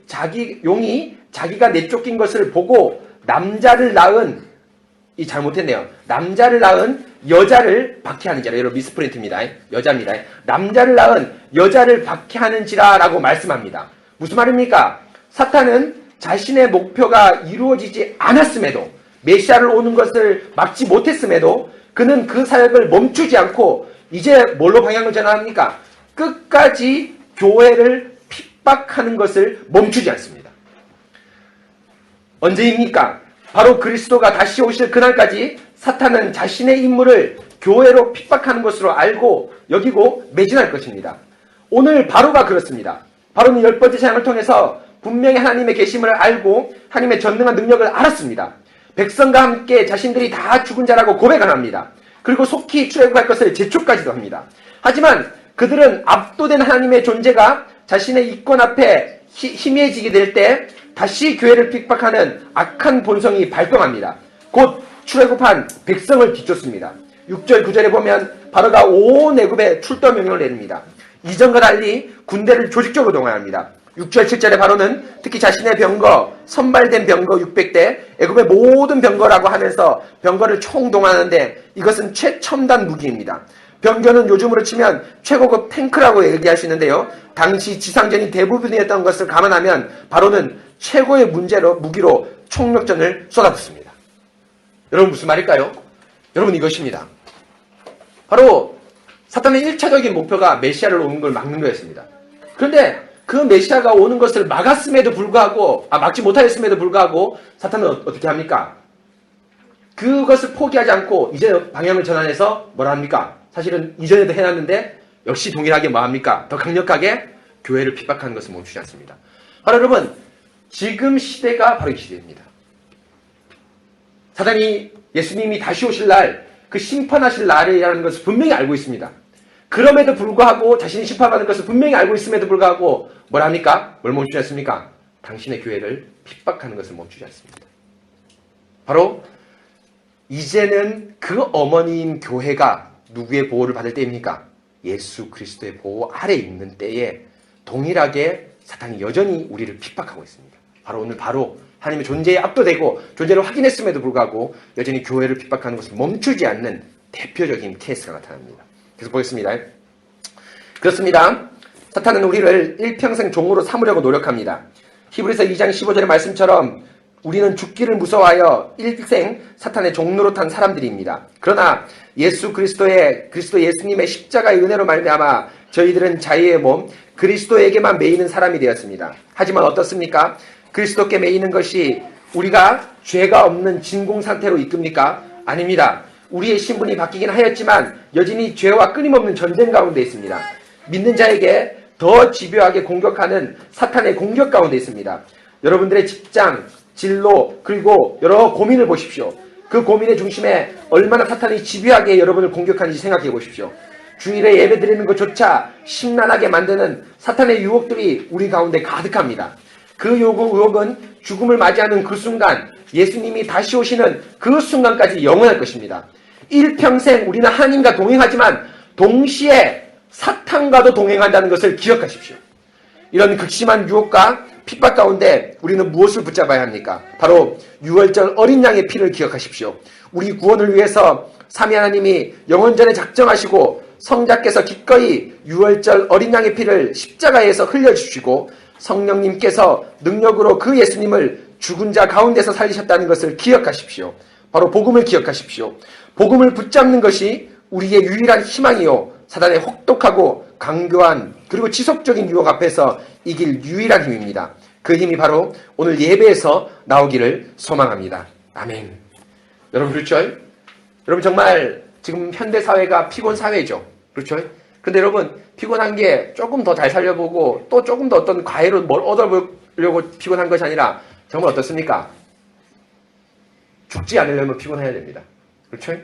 자기가 내쫓긴 것을 보고 남자를 낳은 잘못했네요. 남자를 낳은 여자를 박해하는지라. 여러분 미스프린트입니다. 여자입니다. 남자를 낳은 여자를 박해하는지라라고 말씀합니다. 무슨 말입니까? 사탄은 자신의 목표가 이루어지지 않았음에도 메시아를 오는 것을 막지 못했음에도 그는 그 사역을 멈추지 않고 이제 뭘로 방향을 전환합니까? 끝까지 교회를 핍박하는 것을 멈추지 않습니다. 언제입니까? 바로 그리스도가 다시 오실 그날까지 사탄은 자신의 임무를 교회로 핍박하는 것으로 알고 여기고 매진할 것입니다. 오늘 바로가 그렇습니다. 바로는 10번째 사역을 통해서 분명히 하나님의 계심을 알고 하나님의 전능한 능력을 알았습니다. 백성과 함께 자신들이 다 죽은 자라고 고백을 합니다. 그리고 속히 출애굽할 것을 재촉까지도 합니다. 하지만 그들은 압도된 하나님의 존재가 자신의 이권 앞에 희미해지게 될 때 다시 교회를 핍박하는 악한 본성이 발동합니다. 곧 출애굽한 백성을 뒤쫓습니다. 6절 9절에 보면 바로가 온 애굽에 출동 명령을 내립니다. 이전과 달리 군대를 조직적으로 동원합니다. 6절 7절에 바로는 특히 자신의 병거, 선발된 병거 600대, 애굽의 모든 병거라고 하면서 병거를 총동원하는데 이것은 최첨단 무기입니다. 병거는 요즘으로 치면 최고급 탱크라고 얘기할 수 있는데요. 당시 지상전이 대부분이었던 것을 감안하면 바로는 최고의 무기로 총력전을 쏟아붓습니다. 여러분 무슨 말일까요? 여러분 이것입니다. 바로 사탄의 1차적인 목표가 메시아를 오는 걸 막는 거였습니다. 그런데 그 메시아가 오는 것을 막지 못하였음에도 불구하고 사탄은 어떻게 합니까? 그것을 포기하지 않고 이제 방향을 전환해서 뭐라 합니까? 사실은 이전에도 해놨는데 역시 동일하게 뭐 합니까? 더 강력하게 교회를 핍박하는 것을 멈추지 않습니다. 바로 여러분, 지금 시대가 바로 이 시대입니다. 사단이 예수님이 다시 오실 날, 그 심판하실 날이라는 것을 분명히 알고 있습니다. 그럼에도 불구하고 자신이 심판받을 것을 분명히 알고 있음에도 불구하고 뭘 합니까? 뭘 멈추지 않습니까? 당신의 교회를 핍박하는 것을 멈추지 않습니다. 바로 이제는 그 어머니인 교회가 누구의 보호를 받을 때입니까? 예수 그리스도의 보호 아래 있는 때에 동일하게 사탄이 여전히 우리를 핍박하고 있습니다. 바로 오늘 하나님의 존재에 압도되고 존재를 확인했음에도 불구하고 여전히 교회를 핍박하는 것을 멈추지 않는 대표적인 케이스가 나타납니다. 계속 보겠습니다. 그렇습니다. 사탄은 우리를 일평생 종으로 삼으려고 노력합니다. 히브리서 2장 15절의 말씀처럼 우리는 죽기를 무서워하여 일생 사탄의 종로로 탄 사람들입니다. 그러나 그리스도 예수님의 십자가의 은혜로 말미암아 저희들은 자유의 몸 그리스도에게만 매이는 사람이 되었습니다. 하지만 어떻습니까? 그리스도께 매이는 것이 우리가 죄가 없는 진공 상태로 이끕니까? 아닙니다. 우리의 신분이 바뀌긴 하였지만 여전히 죄와 끊임없는 전쟁 가운데 있습니다. 믿는 자에게 더 집요하게 공격하는 사탄의 공격 가운데 있습니다. 여러분들의 직장, 진로, 그리고 여러 고민을 보십시오. 그 고민의 중심에 얼마나 사탄이 집요하게 여러분을 공격하는지 생각해 보십시오. 주일에 예배 드리는 것조차 심란하게 만드는 사탄의 유혹들이 우리 가운데 가득합니다. 그 유혹은 죽음을 맞이하는 그 순간, 예수님이 다시 오시는 그 순간까지 영원할 것입니다. 일평생 우리는 하나님과 동행하지만 동시에 사탄과도 동행한다는 것을 기억하십시오. 이런 극심한 유혹과 핍박 가운데 우리는 무엇을 붙잡아야 합니까? 바로 유월절 어린 양의 피를 기억하십시오. 우리 구원을 위해서 삼위 하나님이 영원전에 작정하시고 성자께서 기꺼이 유월절 어린 양의 피를 십자가에서 흘려주시고 성령님께서 능력으로 그 예수님을 죽은 자 가운데서 살리셨다는 것을 기억하십시오. 바로 복음을 기억하십시오. 복음을 붙잡는 것이 우리의 유일한 희망이요 사단의 혹독하고 강교한 그리고 지속적인 유혹 앞에서 이길 유일한 힘입니다. 그 힘이 바로 오늘 예배에서 나오기를 소망합니다. 아멘. 여러분 그렇죠? 여러분 정말 지금 현대사회가 피곤 사회죠. 그렇죠? 근데 여러분 피곤한 게 조금 더 잘 살려보고 또 조금 더 어떤 과외로 뭘 얻어보려고 피곤한 것이 아니라 정말 어떻습니까? 죽지 않으려면 피곤해야 됩니다. 그렇죠?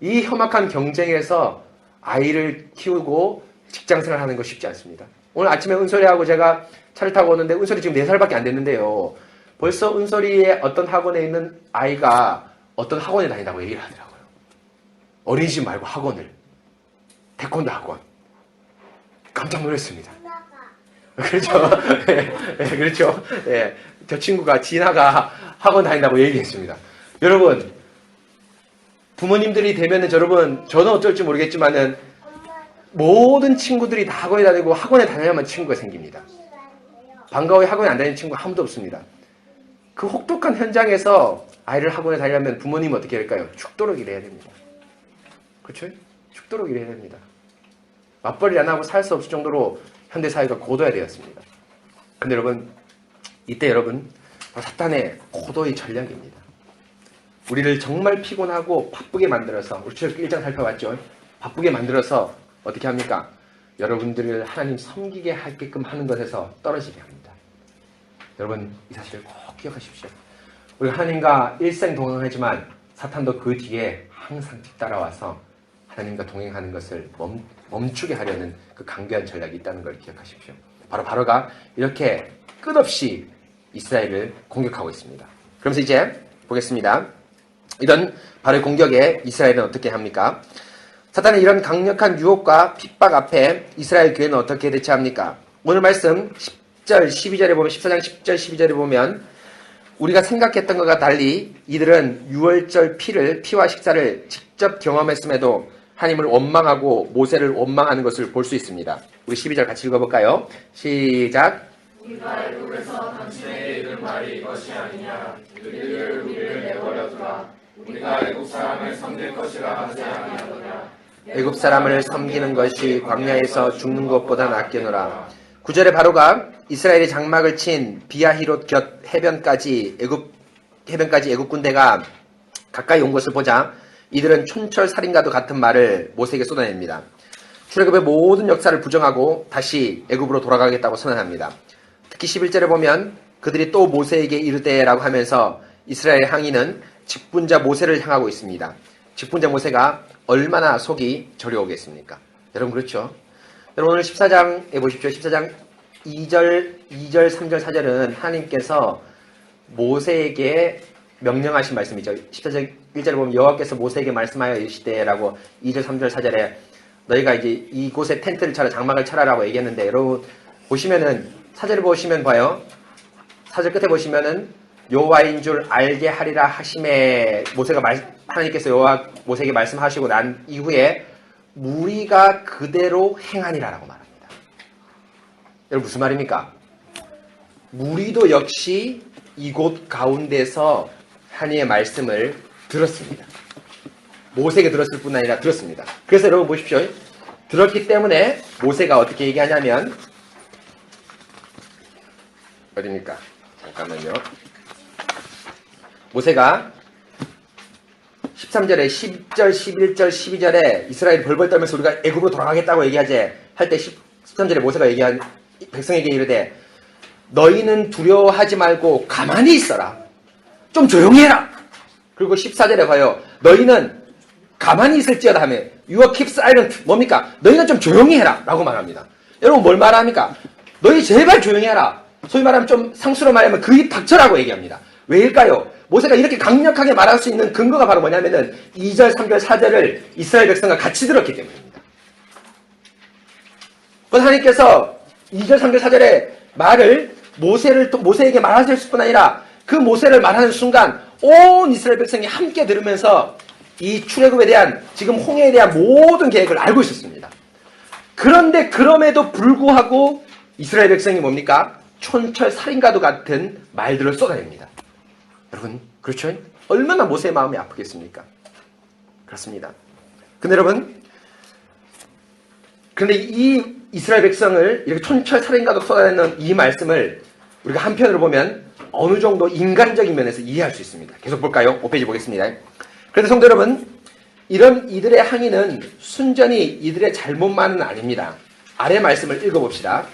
이 험악한 경쟁에서 아이를 키우고 직장생활 하는 거 쉽지 않습니다. 오늘 아침에 은솔이하고 제가 차를 타고 오는데 은솔이 지금 4살밖에 안 됐는데요. 벌써 은솔이의 어떤 학원에 있는 아이가 어떤 학원에 다닌다고 얘기를 하더라고요. 어린이집 말고 학원을. 태권도 학원. 깜짝 놀랐습니다. 그렇죠. 네, 그렇죠. 네, 저 친구가 진아가 학원 다닌다고 얘기했습니다. 여러분, 부모님들이 되면은 여러분, 저는 어쩔지 모르겠지만은 모든 친구들이 다 학원에 다니고 학원에 다녀야만 친구가 생깁니다. 방과 후에 학원에 안 다니는 친구 아무도 없습니다. 그 혹독한 현장에서 아이를 학원에 다니려면 부모님은 어떻게 할까요? 죽도록 일해야 됩니다. 그렇죠? 죽도록 일해야 됩니다. 맞벌이 안 하고 살 수 없을 정도로 현대사회가 고도화되었습니다. 근데 여러분, 이때 여러분, 사탄의 고도의 전략입니다. 우리를 정말 피곤하고 바쁘게 만들어서, 우리 쭉 1장 살펴봤죠? 바쁘게 만들어서 어떻게 합니까? 여러분들을 하나님 섬기게 하게끔 하는 것에서 떨어지게 합니다. 여러분, 이 사실을 꼭 기억하십시오. 우리 하나님과 일생 동행하지만 사탄도 그 뒤에 항상 뒤따라와서 하나님과 동행하는 것을 멈추게 하려는 그 강교한 전략이 있다는 걸 기억하십시오. 바로가 이렇게 끝없이 이스라엘을 공격하고 있습니다. 그러면서 이제 보겠습니다. 이런 바로의 공격에 이스라엘은 어떻게 합니까? 사탄의 이런 강력한 유혹과 핍박 앞에 이스라엘 교회는 어떻게 대처합니까? 오늘 말씀 10절, 12절에 보면 14장 10절, 12절에 보면 우리가 생각했던 것과 달리 이들은 유월절 피와 식사를 직접 경험했음에도 하나님을 원망하고 모세를 원망하는 것을 볼 수 있습니다. 우리 12절 같이 읽어볼까요? 시작. 우리가 애굽에서 당신에게 이른 말이 이것이 아니냐. 너희들 우리를 내버려두라. 우리가 애굽 사람을 섬길 것이라 하지 아니하더냐. 애굽 사람을 섬기는 것이 광야에서 죽는 것보다 낫겠노라. 9절에 바로가 이스라엘이 장막을 친 비아히롯 곁 해변까지 애굽 군대가 가까이 온 것을 보자 이들은 촌철살인과도 같은 말을 모세에게 쏟아냅니다. 출애굽의 모든 역사를 부정하고 다시 애굽으로 돌아가겠다고 선언합니다. 특히 11절에 보면 그들이 또 모세에게 이르되라고 하면서 이스라엘 항의는 직분자 모세를 향하고 있습니다. 직분자 모세가 얼마나 속이 저려오겠습니까? 여러분 그렇죠? 여러분 오늘 14장에 보십시오. 14장 2절, 3절, 4절은 하나님께서 모세에게 명령하신 말씀이죠. 14장 1절에 보면 여호와께서 모세에게 말씀하여 이르시되라고 2절, 3절, 4절에 너희가 이제 이곳에 텐트를 차라 장막을 차라라고 얘기했는데 여러분 보시면은 4절을 보시면 봐요. 4절 끝에 보시면은 여호와인 줄 알게 하리라 하심에 하나님께서 모세에게 말씀하시고 난 이후에 무리가 그대로 행하니라라고 말합니다. 여러분 무슨 말입니까? 무리도 역시 이곳 가운데서 하나님의 말씀을 들었습니다. 모세에게 들었을 뿐 아니라 들었습니다. 그래서 여러분 보십시오. 들었기 때문에 모세가 어떻게 얘기하냐면 어디입니까? 잠깐만요. 모세가 13절에 10절, 11절, 12절에 이스라엘이 벌벌 떨면서 우리가 애굽으로 돌아가겠다고 얘기하지 할 때 13절에 모세가 얘기한 백성에게 이르되 너희는 두려워하지 말고 가만히 있어라. 좀 조용히 해라. 그리고 14절에 봐요. 너희는 가만히 있을지어다 하며 You will keep silent. 뭡니까? 너희는 좀 조용히 해라 라고 말합니다. 여러분 뭘 말합니까? 너희 제발 조용히 해라. 소위 말하면 좀 상수로 말하면 그 입 닥쳐라고 얘기합니다. 왜일까요? 모세가 이렇게 강력하게 말할 수 있는 근거가 바로 뭐냐면은 2절, 3절, 4절을 이스라엘 백성과 같이 들었기 때문입니다. 그래서 하나님께서 2절, 3절, 4절의 말을 모세에게 말하실 뿐 아니라 그 모세를 말하는 순간 온 이스라엘 백성이 함께 들으면서 이 출애굽에 대한 지금 홍해에 대한 모든 계획을 알고 있었습니다. 그런데 그럼에도 불구하고 이스라엘 백성이 뭡니까? 촌철살인과도 같은 말들을 쏟아냅니다. 여러분 그렇죠? 얼마나 모세의 마음이 아프겠습니까? 그렇습니다. 근데 여러분 그런데 이 이스라엘 백성을 이렇게 촌철살인과도 쏟아내는 이 말씀을 우리가 한편으로 보면 어느 정도 인간적인 면에서 이해할 수 있습니다. 계속 볼까요? 5페이지 보겠습니다. 그런데 성도 여러분 이런 이들의 항의는 순전히 이들의 잘못만은 아닙니다. 아래 말씀을 읽어봅시다.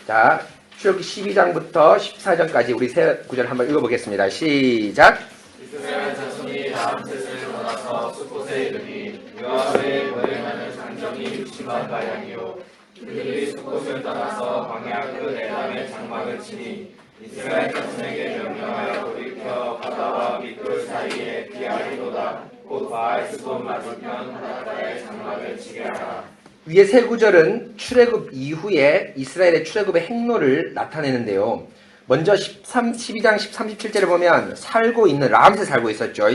자, 출애굽기 12장부터 14장까지 우리 세 구절 한번 읽어보겠습니다. 시작. 이스라엘 자손이 다음 뜻을 떠나서 숫곳에 이르니 여호와의 거행하는 장정이 60만 가량이요 그들이 숫곳을 떠나서 광야 끝 에담의 장막을 치니 이스라엘 자손에게 명령하여 돌이켜 바다와 밑돌 사이에 비아리로다 곧 바알스본 맞은편 바다에 장막을 치게 하라. 위의 세 구절은 출애굽 이후에 이스라엘의 출애굽의 행로를 나타내는데요. 먼저 12장 37절에 보면 람세 살고 있었죠.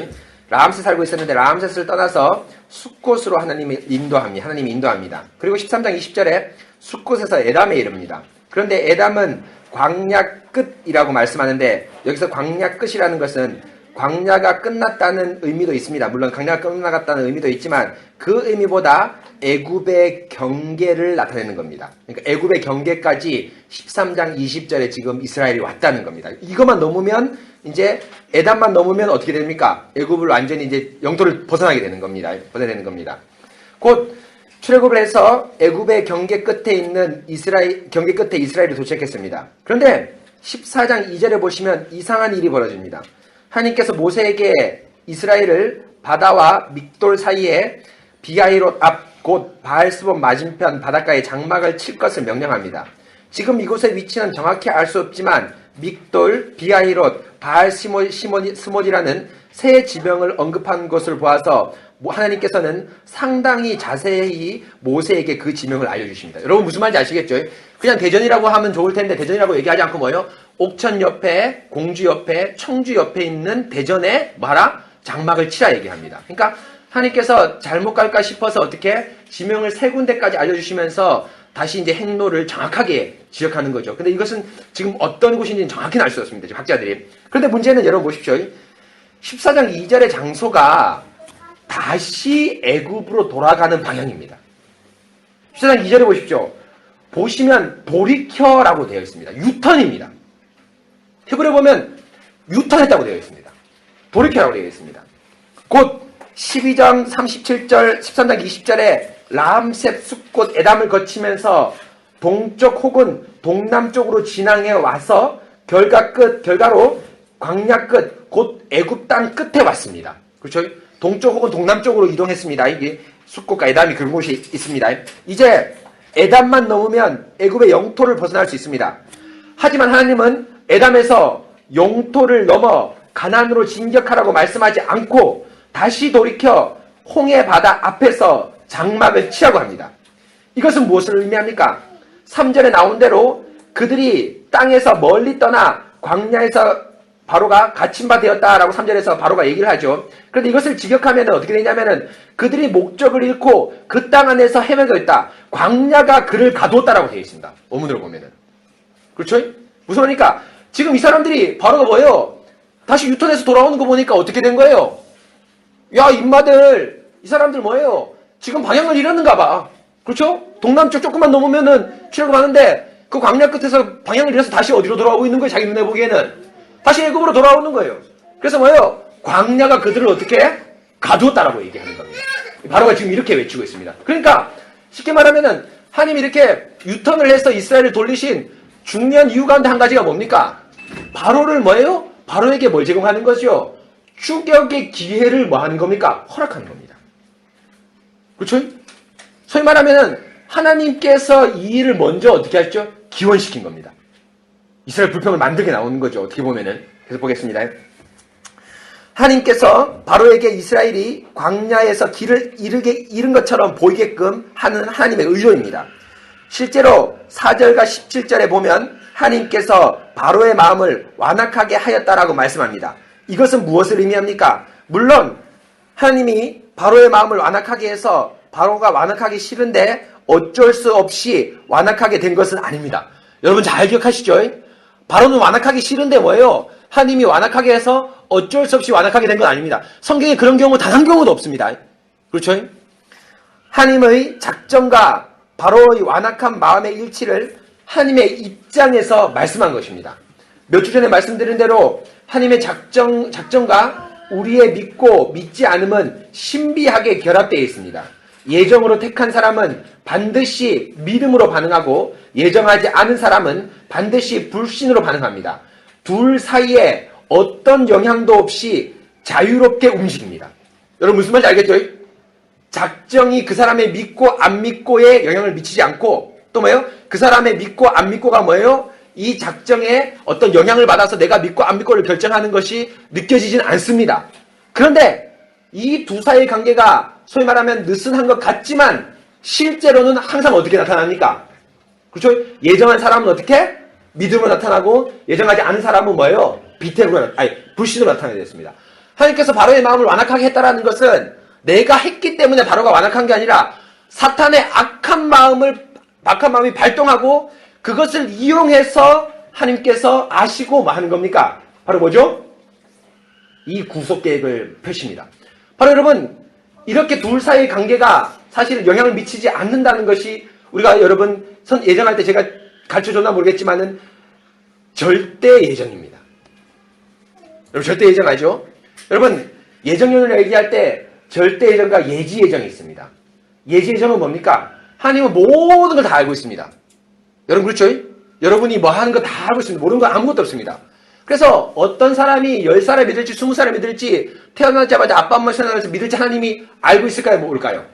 람세 살고 있었는데 람세스를 떠나서 숫곳으로 하나님이 인도합니다. 그리고 13장 20절에 숫곳에서 에담에 이릅니다. 그런데 에담은 광야 끝이라고 말씀하는데 여기서 광야 끝이라는 것은 광야가 끝났다는 의미도 있습니다. 물론 광야가 끝나갔다는 의미도 있지만 그 의미보다 애굽의 경계를 나타내는 겁니다. 그러니까 애굽의 경계까지 13장 20절에 지금 이스라엘이 왔다는 겁니다. 이것만 넘으면 이제 에담만 넘으면 어떻게 됩니까? 애굽을 완전히 이제 영토를 벗어나게 되는 겁니다. 벗어나는 겁니다. 곧 출애굽을 해서 애굽의 경계 끝에 있는 경계 끝에 이스라엘이 도착했습니다. 그런데 14장 2절에 보시면 이상한 일이 벌어집니다. 하나님께서 모세에게 이스라엘을 바다와 믹돌 사이에 비아히롯 앞 곧 바알스본 맞은편 바닷가에 장막을 칠 것을 명령합니다. 지금 이곳의 위치는 정확히 알 수 없지만 믹돌, 비아히롯, 바알스몬이라는 세 지명을 언급한 것을 보아서 하나님께서는 상당히 자세히 모세에게 그 지명을 알려주십니다. 여러분 무슨 말인지 아시겠죠? 그냥 대전이라고 하면 좋을 텐데 대전이라고 얘기하지 않고 뭐예요? 옥천 옆에, 공주 옆에, 청주 옆에 있는 대전에 장막을 치라 얘기합니다. 그러니까 하나님께서 잘못 갈까 싶어서 어떻게 지명을 세 군데까지 알려주시면서 다시 이제 행로를 정확하게 지적하는 거죠. 근데 이것은 지금 어떤 곳인지는 정확히는 알 수 없습니다. 학자들이. 그런데 문제는 여러분 보십시오. 14장 2절의 장소가 다시 애굽으로 돌아가는 방향입니다. 14장 2절에 보십시오. 보시면 돌이켜라고 되어 있습니다. 유턴입니다. 히브리어 보면 유턴했다고 되어 있습니다. 돌이켜라고 되어 있습니다. 곧 12장 37절, 13장 20절에 라암셋 숲곳 에담을 거치면서 동쪽 혹은 동남쪽으로 진앙해 와서 결과로 광야 끝, 곧 애굽 땅 끝에 왔습니다. 그렇죠? 동쪽 혹은 동남쪽으로 이동했습니다. 이게 숲곳과 에담이 그런 곳이 있습니다. 이제 에담만 넘으면 애굽의 영토를 벗어날 수 있습니다. 하지만 하나님은 에담에서 영토를 넘어 가나안으로 진격하라고 말씀하지 않고 다시 돌이켜 홍해 바다 앞에서 장막을 치라고 합니다. 이것은 무엇을 의미합니까? 3절에 나온 대로 그들이 땅에서 멀리 떠나 광야에서 바로가 갇힌 바 되었다라고 3절에서 바로가 얘기를 하죠. 그런데 이것을 직역하면 어떻게 되냐면은 그들이 목적을 잃고 그 땅 안에서 헤매고 있다. 광야가 그를 가두었다라고 되어 있습니다. 어문으로 보면은. 그렇죠? 무슨 말입니까? 지금 이 사람들이 바로가 뭐예요? 다시 유턴해서 돌아오는 거 보니까 어떻게 된 거예요? 야, 인마들, 이 사람들 뭐예요? 지금 방향을 잃었는가 봐. 그렇죠? 동남쪽 조금만 넘으면은 출애굽하는데 그 광야 끝에서 방향을 잃어서 다시 어디로 돌아오고 있는 거예요? 자기 눈에 보기에는. 다시 애굽으로 돌아오는 거예요. 그래서 뭐예요? 광야가 그들을 어떻게 해? 가두었다라고 얘기하는 겁니다. 바로가 지금 이렇게 외치고 있습니다. 그러니까 쉽게 말하면은 하나님이 이렇게 유턴을 해서 이스라엘을 돌리신 중요한 이유 가운데 한 가지가 뭡니까? 바로를 뭐예요? 바로에게 뭘 제공하는 거죠? 추격의 기회를 뭐 하는 겁니까? 허락하는 겁니다. 그렇죠? 소위 말하면은 하나님께서 이 일을 먼저 어떻게 하셨죠? 기원시킨 겁니다. 이스라엘 불평을 만들게 나오는 거죠. 어떻게 보면은. 그래서 보겠습니다. 하나님께서 바로에게 이스라엘이 광야에서 길을 잃은 것처럼 보이게끔 하는 하나님의 의도입니다. 실제로 4절과 17절에 보면 하나님께서 바로의 마음을 완악하게 하였다라고 말씀합니다. 이것은 무엇을 의미합니까? 물론 하나님이 바로의 마음을 완악하게 해서 바로가 완악하기 싫은데 어쩔 수 없이 완악하게 된 것은 아닙니다. 여러분 잘 기억하시죠? 바로는 완악하기 싫은데 뭐예요? 하나님이 완악하게 해서 어쩔 수 없이 완악하게 된 건 아닙니다. 성경에 그런 경우 단 한 경우도 없습니다. 그렇죠? 하나님의 작정과 바로의 완악한 마음의 일치를 하나님의 입장에서 말씀한 것입니다. 몇 주 전에 말씀드린 대로 하나님의 작정과 우리의 믿고 믿지 않음은 신비하게 결합되어 있습니다. 예정으로 택한 사람은 반드시 믿음으로 반응하고 예정하지 않은 사람은 반드시 불신으로 반응합니다. 둘 사이에 어떤 영향도 없이 자유롭게 움직입니다. 여러분 무슨 말인지 알겠죠? 작정이 그 사람의 믿고 안 믿고에 영향을 미치지 않고 또 뭐예요? 그 사람의 믿고 안 믿고가 뭐예요? 이 작정에 어떤 영향을 받아서 내가 믿고 안 믿고를 결정하는 것이 느껴지진 않습니다. 그런데 이 두 사이의 관계가 소위 말하면 느슨한 것 같지만 실제로는 항상 어떻게 나타납니까? 그렇죠? 예정한 사람은 어떻게? 믿음으로 나타나고 예정하지 않은 사람은 뭐예요? 불신으로 나타나게 됐습니다. 하나님께서 바로의 마음을 완악하게 했다라는 것은 내가 했기 때문에 바로가 완악한 게 아니라 사탄의 악한 마음이 발동하고 그것을 이용해서 하나님께서 아시고 뭐 하는 겁니까? 바로 뭐죠? 이 구속 계획을 펼칩니다. 바로 여러분 이렇게 둘 사이의 관계가 사실 영향을 미치지 않는다는 것이 우리가 여러분 예정할 때 제가 가르쳐줬나 모르겠지만은 절대 예정입니다. 여러분 절대 예정 알죠? 여러분 예정론을 얘기할 때 절대 예정과 예지 예정이 있습니다. 예지 예정은 뭡니까? 하나님은 모든 걸 다 알고 있습니다. 여러분 그렇죠? 여러분이 뭐 하는 거 다 알고 있습니다. 모르는 거 아무것도 없습니다. 그래서 어떤 사람이 10살에 믿을지 20살에 믿을지 태어나자마자 아빠 엄마 생각해서 믿을지 하나님이 알고 있을까요? 모를까요?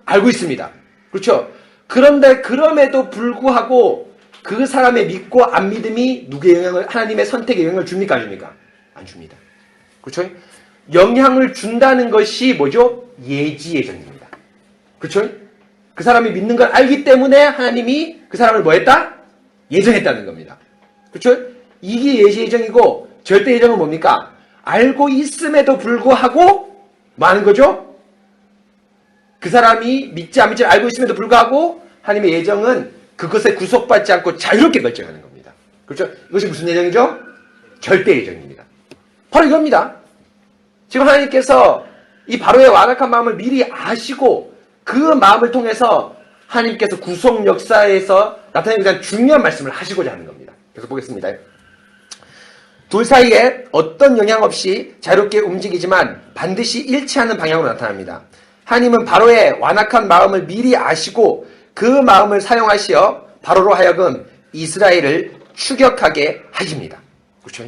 알고 있습니다. 그렇죠? 그런데 그럼에도 불구하고 그 사람의 믿고 안 믿음이 누구의 영향을 하나님의 선택에 영향을 줍니까? 안 줍니까? 안 줍니다. 그렇죠? 영향을 준다는 것이 뭐죠? 예지 예정입니다. 그렇죠? 그 사람이 믿는 걸 알기 때문에 하나님이 그 사람을 뭐 했다? 예정했다는 겁니다. 그렇죠? 이게 예지 예정이고 절대 예정은 뭡니까? 알고 있음에도 불구하고 뭐 하는 거죠? 그 사람이 믿지 안 믿지 알고 있음에도 불구하고 하나님의 예정은 그것에 구속받지 않고 자유롭게 결정하는 겁니다. 그렇죠? 이것이 무슨 예정이죠? 절대 예정입니다. 바로 이겁니다. 지금 하나님께서 이 바로의 완악한 마음을 미리 아시고 그 마음을 통해서 하나님께서 구속 역사에서 나타내기 위한 중요한 말씀을 하시고자 하는 겁니다. 계속 보겠습니다. 둘 사이에 어떤 영향 없이 자유롭게 움직이지만 반드시 일치하는 방향으로 나타납니다. 하나님은 바로의 완악한 마음을 미리 아시고 그 마음을 사용하시어 바로로 하여금 이스라엘을 추격하게 하십니다. 그렇죠?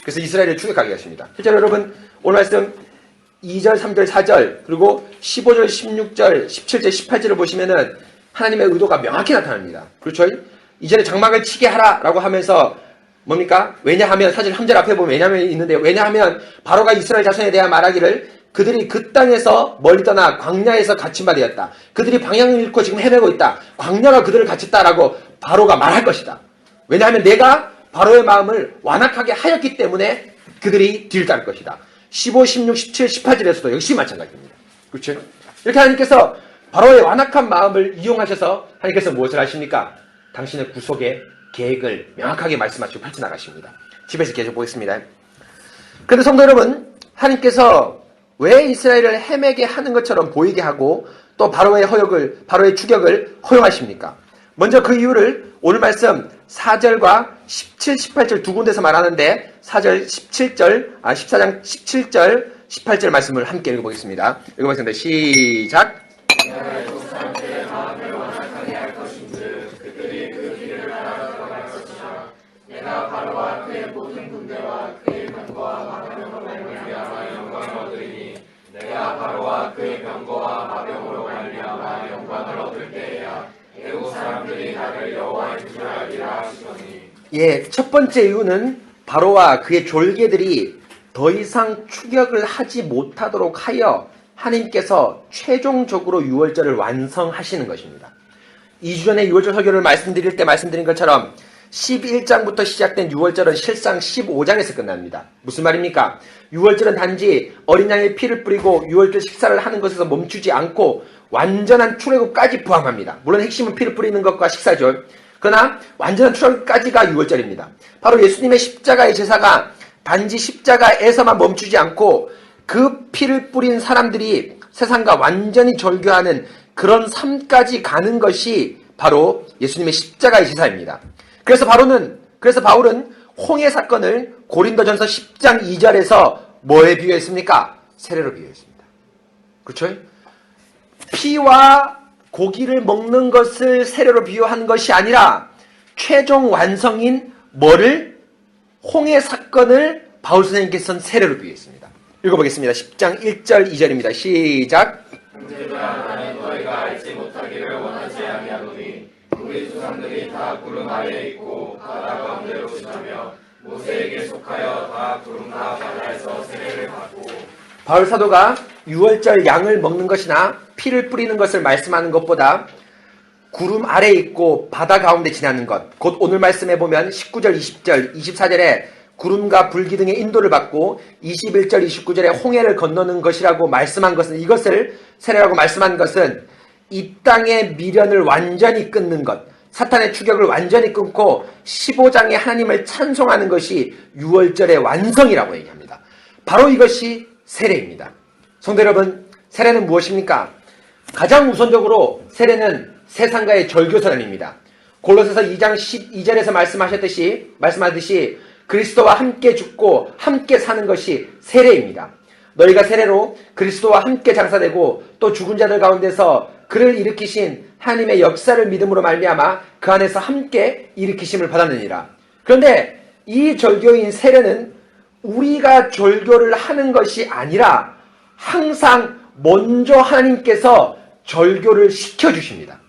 그래서 이스라엘을 추격하게 하십니다. 실제로 여러분 오늘 말씀 2절, 3절, 4절 그리고 15절, 16절, 17절, 18절을 보시면은 하나님의 의도가 명확히 나타납니다. 그렇죠? 이전에 장막을 치게 하라라고 하면서 뭡니까? 왜냐하면 사실 3절 앞에 보면 왜냐하면 있는데 왜냐하면 바로가 이스라엘 자손에 대한 말하기를 그들이 그 땅에서 멀리 떠나 광야에서 갇힌 바 되었다. 그들이 방향을 잃고 지금 헤매고 있다. 광야가 그들을 갇혔다라고 바로가 말할 것이다. 왜냐하면 내가 바로의 마음을 완악하게 하였기 때문에 그들이 뒤를 따를 것이다. 15, 16, 17, 18절에서도 역시 마찬가지입니다. 그렇죠? 이렇게 하나님께서 바로의 완악한 마음을 이용하셔서 하나님께서 무엇을 하십니까? 당신의 구속의 계획을 명확하게 말씀하시고 펼쳐나가십니다. 집에서 계속 보겠습니다. 그런데 성도 여러분, 하나님께서 왜 이스라엘을 헤매게 하는 것처럼 보이게 하고 또 바로의 추격을 허용하십니까? 먼저 그 이유를 오늘 말씀 4절과 17, 18절 두 군데서 말하는데 4절, 17절, 14장 17절, 18절 말씀을 함께 읽어보겠습니다. 읽어보겠습니다. 시작! 내가 바로와 그의 모든 군대와 그의 병거와 마병으로 말미암아 영광을 얻으리니 내가 바로와 그의 병거와 마병으로 말미암아 영광을 얻을 때에야 애국 사람들이 나를 여호와의 주라 알리라 하시더니. 예, 첫 번째 이유는 바로와 그의 졸개들이 더 이상 추격을 하지 못하도록 하여 하나님께서 최종적으로 유월절을 완성하시는 것입니다. 2주 전에 유월절 설교를 말씀드릴 때 말씀드린 것처럼 11장부터 시작된 유월절은 실상 15장에서 끝납니다. 무슨 말입니까? 유월절은 단지 어린 양의 피를 뿌리고 유월절 식사를 하는 것에서 멈추지 않고 완전한 출애굽까지 포함합니다. 물론 핵심은 피를 뿌리는 것과 식사죠. 그러나 완전한 출애굽까지가 유월절입니다. 바로 예수님의 십자가의 제사가 단지 십자가에서만 멈추지 않고 그 피를 뿌린 사람들이 세상과 완전히 절교하는 그런 삶까지 가는 것이 바로 예수님의 십자가의 제사입니다. 그래서 바울은 홍해 사건을 고린도전서 10장 2절에서 뭐에 비유했습니까? 세례로 비유했습니다. 그렇죠? 피와 고기를 먹는 것을 세례로 비유한 것이 아니라 최종 완성인 뭐를? 홍해 사건을 바울 선생님께서는 세례로 비유했습니다. 읽어보겠습니다. 10장 1절 2절입니다. 시작! 형제들아 나는 너희가 알지 못하기를 원하지 아니하노니 우리 조상들이 다 구름 아래에 있고 바다 가운데로 지나며 모세에게 속하여 다 구름과 바다에서 세례를 받고. 바울 사도가 유월절 양을 먹는 것이나 피를 뿌리는 것을 말씀하는 것보다 구름 아래에 있고 바다 가운데 지나는 것, 곧 오늘 말씀해 보면 19절, 20절, 24절에 구름과 불기 등의 인도를 받고 21절, 29절에 홍해를 건너는 것이라고 말씀한 것은, 이것을 세례라고 말씀한 것은 이 땅의 미련을 완전히 끊는 것, 사탄의 추격을 완전히 끊고 15장의 하나님을 찬송하는 것이 유월절의 완성이라고 얘기합니다. 바로 이것이 세례입니다. 성도 여러분, 세례는 무엇입니까? 가장 우선적으로 세례는 세상과의 절교선언입니다. 골로새서 2장 12절에서 말씀하듯이 그리스도와 함께 죽고 함께 사는 것이 세례입니다. 너희가 세례로 그리스도와 함께 장사되고 또 죽은 자들 가운데서 그를 일으키신 하나님의 역사를 믿음으로 말미암아 그 안에서 함께 일으키심을 받았느니라. 그런데 이 절교인 세례는 우리가 절교를 하는 것이 아니라 항상 먼저 하나님께서 절교를 시켜주십니다.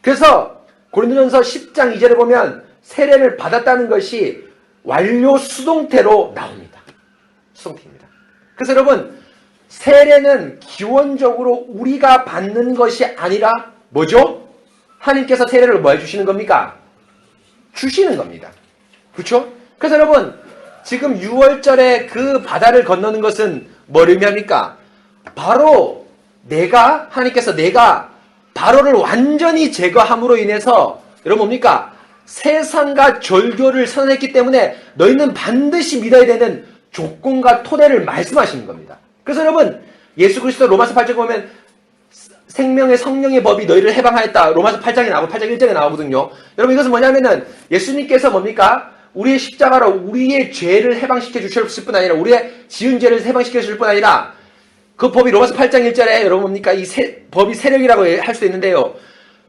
그래서 고린도전서 10장 2절에 보면 세례를 받았다는 것이 완료 수동태로 나옵니다. 수동태입니다. 그래서 여러분, 세례는 기원적으로 우리가 받는 것이 아니라 뭐죠? 하나님께서 세례를 뭐 해주시는 겁니까? 주시는 겁니다. 그렇죠? 그래서 여러분, 지금 6월절에 그 바다를 건너는 것은 뭘 의미합니까? 바로 하나님께서 내가 바로를 완전히 제거함으로 인해서 여러분 뭡니까? 세상과 절교를 선언했기 때문에 너희는 반드시 믿어야 되는 조건과 토대를 말씀하시는 겁니다. 그래서 여러분, 예수 그리스도 로마서 8장에 보면 생명의 성령의 법이 너희를 해방하였다. 로마서 8장에 나오고 8장 1절에 나오거든요. 여러분, 이것은 뭐냐면은 예수님께서 뭡니까? 우리의 십자가로 우리의 죄를 해방시켜 주셨을 뿐 아니라 우리의 지은 죄를 해방시켜 주실 뿐 아니라 그 법이 로마서 8장 1절에 여러분 뭡니까? 법이 세력이라고 할 수 있는데요.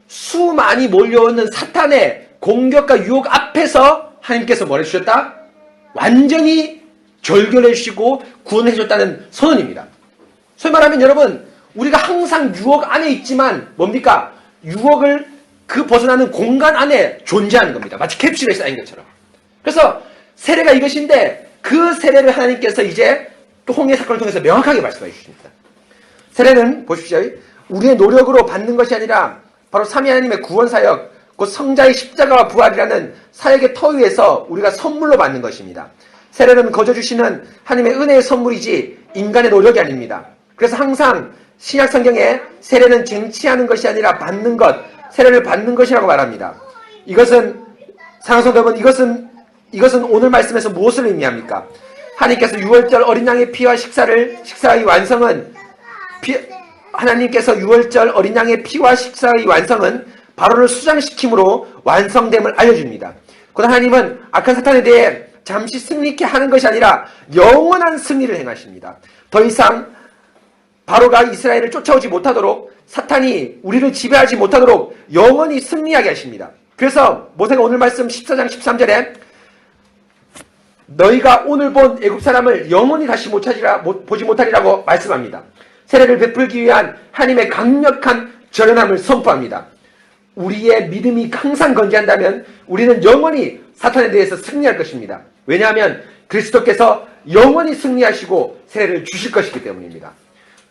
수많이 몰려오는 사탄의 공격과 유혹 앞에서 하나님께서 뭘 해주셨다? 완전히 절결해 주시고 구원해 주셨다는 선언입니다. 소위 말하면 여러분 우리가 항상 유혹 안에 있지만 뭡니까? 유혹을 그 벗어나는 공간 안에 존재하는 겁니다. 마치 캡슐에 쌓인 것처럼. 그래서 세례가 이것인데 그 세례를 하나님께서 이제 또 홍해 사건을 통해서 명확하게 말씀해 주십니다. 세례는 보십시오. 우리의 노력으로 받는 것이 아니라 바로 삼위 하나님의 구원 사역, 곧 성자의 십자가와 부활이라는 사역의 터 위에서 우리가 선물로 받는 것입니다. 세례는 거저 주시는 하나님의 은혜의 선물이지 인간의 노력이 아닙니다. 그래서 항상 신약 성경에 세례는 쟁취하는 것이 아니라 받는 것, 세례를 받는 것이라고 말합니다. 이것은 사랑하는 성도 여러분, 이것은 오늘 말씀에서 무엇을 의미합니까? 하나님께서 6월절 어린 양의 피와 식사의 완성은 하나님께서 6월절 어린 양의 피와 식사의 완성은 바로를 수장시킴으로 완성됨을 알려줍니다. 곧 하나님은 악한 사탄에 대해 잠시 승리케 하는 것이 아니라 영원한 승리를 행하십니다. 더 이상 바로가 이스라엘을 쫓아오지 못하도록 사탄이 우리를 지배하지 못하도록 영원히 승리하게 하십니다. 그래서 모세가 오늘 말씀 14장 13절에 너희가 오늘 본 애굽 사람을 영원히 다시 보지 못하리라고 말씀합니다. 세례를 베풀기 위한 하나님의 강력한 절연함을 선포합니다. 우리의 믿음이 항상 건재한다면 우리는 영원히 사탄에 대해서 승리할 것입니다. 왜냐하면 그리스도께서 영원히 승리하시고 세례를 주실 것이기 때문입니다.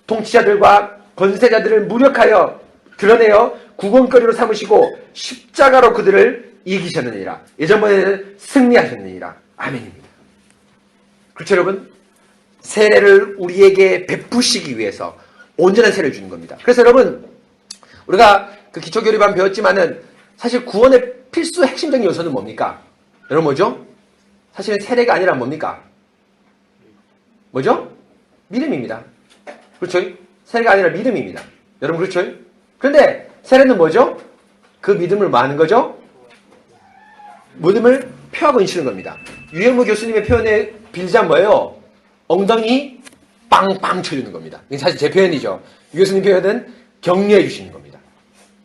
통치자들과 권세자들을 무력하여 드러내어 구원거리로 삼으시고 십자가로 그들을 이기셨느니라. 예전번에는 승리하셨느니라. 아멘입니다. 그렇죠 여러분? 세례를 우리에게 베푸시기 위해서 온전한 세례를 주는 겁니다. 그래서 여러분 우리가 그 기초교리반 배웠지만은 사실 구원의 필수 핵심적인 요소는 뭡니까? 여러분 뭐죠? 사실은 세례가 아니라 뭡니까? 뭐죠? 믿음입니다. 그렇죠? 세례가 아니라 믿음입니다. 여러분 그렇죠? 그런데 세례는 뭐죠? 그 믿음을 뭐 하는 거죠? 믿음을 표하고 인치는 겁니다. 유영무 교수님의 표현에 빌자면 뭐예요? 엉덩이 빵빵 쳐주는 겁니다. 이게 사실 제 표현이죠. 유 교수님 표현은 격려해 주시는 겁니다.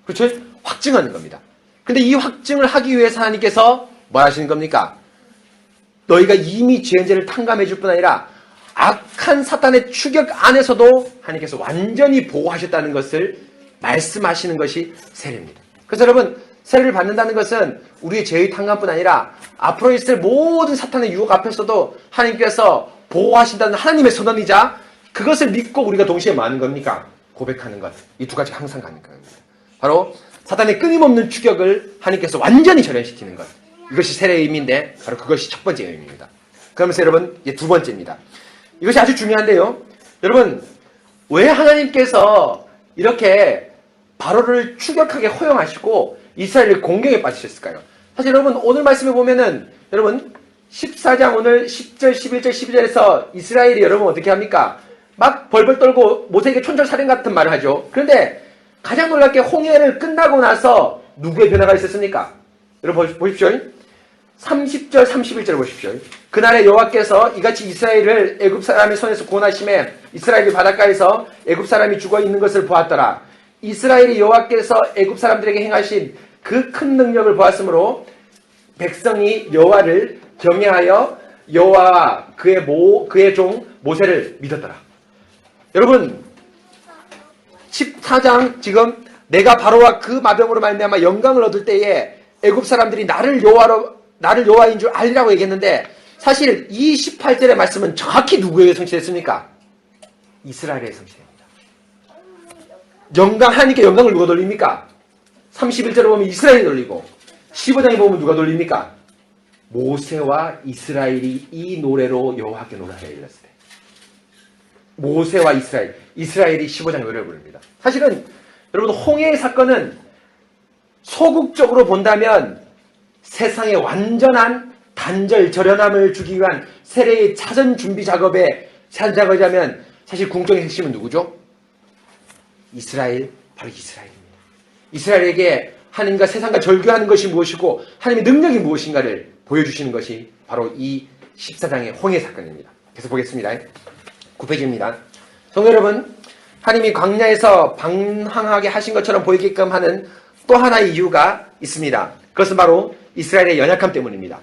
그렇죠? 확증하는 겁니다. 근데 이 확증을 하기 위해서 하나님께서 뭐 하시는 겁니까? 너희가 이미 죄인죄를 탕감해 줄 뿐 아니라 악한 사탄의 추격 안에서도 하나님께서 완전히 보호하셨다는 것을 말씀하시는 것이 세례입니다. 그래서 여러분 세례를 받는다는 것은 우리의 죄의 탕감뿐 아니라 앞으로 있을 모든 사탄의 유혹 앞에서도 하나님께서 보호하신다는 하나님의 선언이자 그것을 믿고 우리가 동시에 뭐 하는 겁니까? 고백하는 것. 이 두 가지 항상 가는 겁니다. 바로 사탄의 끊임없는 추격을 하나님께서 완전히 절연시키는 것. 이것이 세례의 의미인데 바로 그것이 첫 번째 의미입니다. 그러면서 여러분 이제 두 번째입니다. 이것이 아주 중요한데요. 여러분 왜 하나님께서 이렇게 바로를 추격하게 허용하시고 이스라엘을 공격에 빠지셨을까요? 사실 여러분 오늘 말씀에 보면은 여러분 14장 오늘 10절 11절 12절에서 이스라엘이 여러분 어떻게 합니까? 막 벌벌 떨고 모세에게 촌철살인 같은 말을 하죠. 그런데 가장 놀랍게 홍해를 끝나고 나서 누구의 변화가 있었습니까? 여러분 보십시오. 30절 31절 보십시오. 그날에 여호와께서 이같이 이스라엘을 애굽 사람의 손에서 구원하심에 이스라엘이 바닷가에서 애굽 사람이 죽어 있는 것을 보았더라. 이스라엘이 여호와께서 애굽 사람들에게 행하신 그 큰 능력을 보았으므로 백성이 여호와를 경외하여 여호와와 그의 종 모세를 믿었더라. 여러분 14장 지금 내가 바로와 그 마병으로 말미암아 영광을 얻을 때에 애굽 사람들이 나를 여호와인 줄 알리라고 얘기했는데 사실 이 18절의 말씀은 정확히 누구에게 성취됐습니까? 이스라엘에 성취됩니다. 하나님께 영광을 누가 돌립니까? 31절에 보면 이스라엘이 돌리고 15장에 보면 누가 돌립니까? 모세와 이스라엘이 이 노래로 여호와께 노래하여 일렀을 때 모세와 이스라엘이 15장에 노래를 부릅니다. 사실은 여러분 홍해의 사건은 소극적으로 본다면 세상에 완전한 단절 절연함을 주기 위한 세례의 사전 준비 작업에 찾아가자면 사실 궁극적인 핵심은 누구죠? 바로 이스라엘입니다. 이스라엘에게 하나님과 세상과 절교하는 것이 무엇이고 하나님의 능력이 무엇인가를 보여주시는 것이 바로 이 14장의 홍해 사건입니다. 계속 보겠습니다. 9페이지입니다. 성도 여러분, 하나님이 광야에서 방황하게 하신 것처럼 보이게끔 하는 또 하나의 이유가 있습니다. 그것은 바로 이스라엘의 연약함 때문입니다.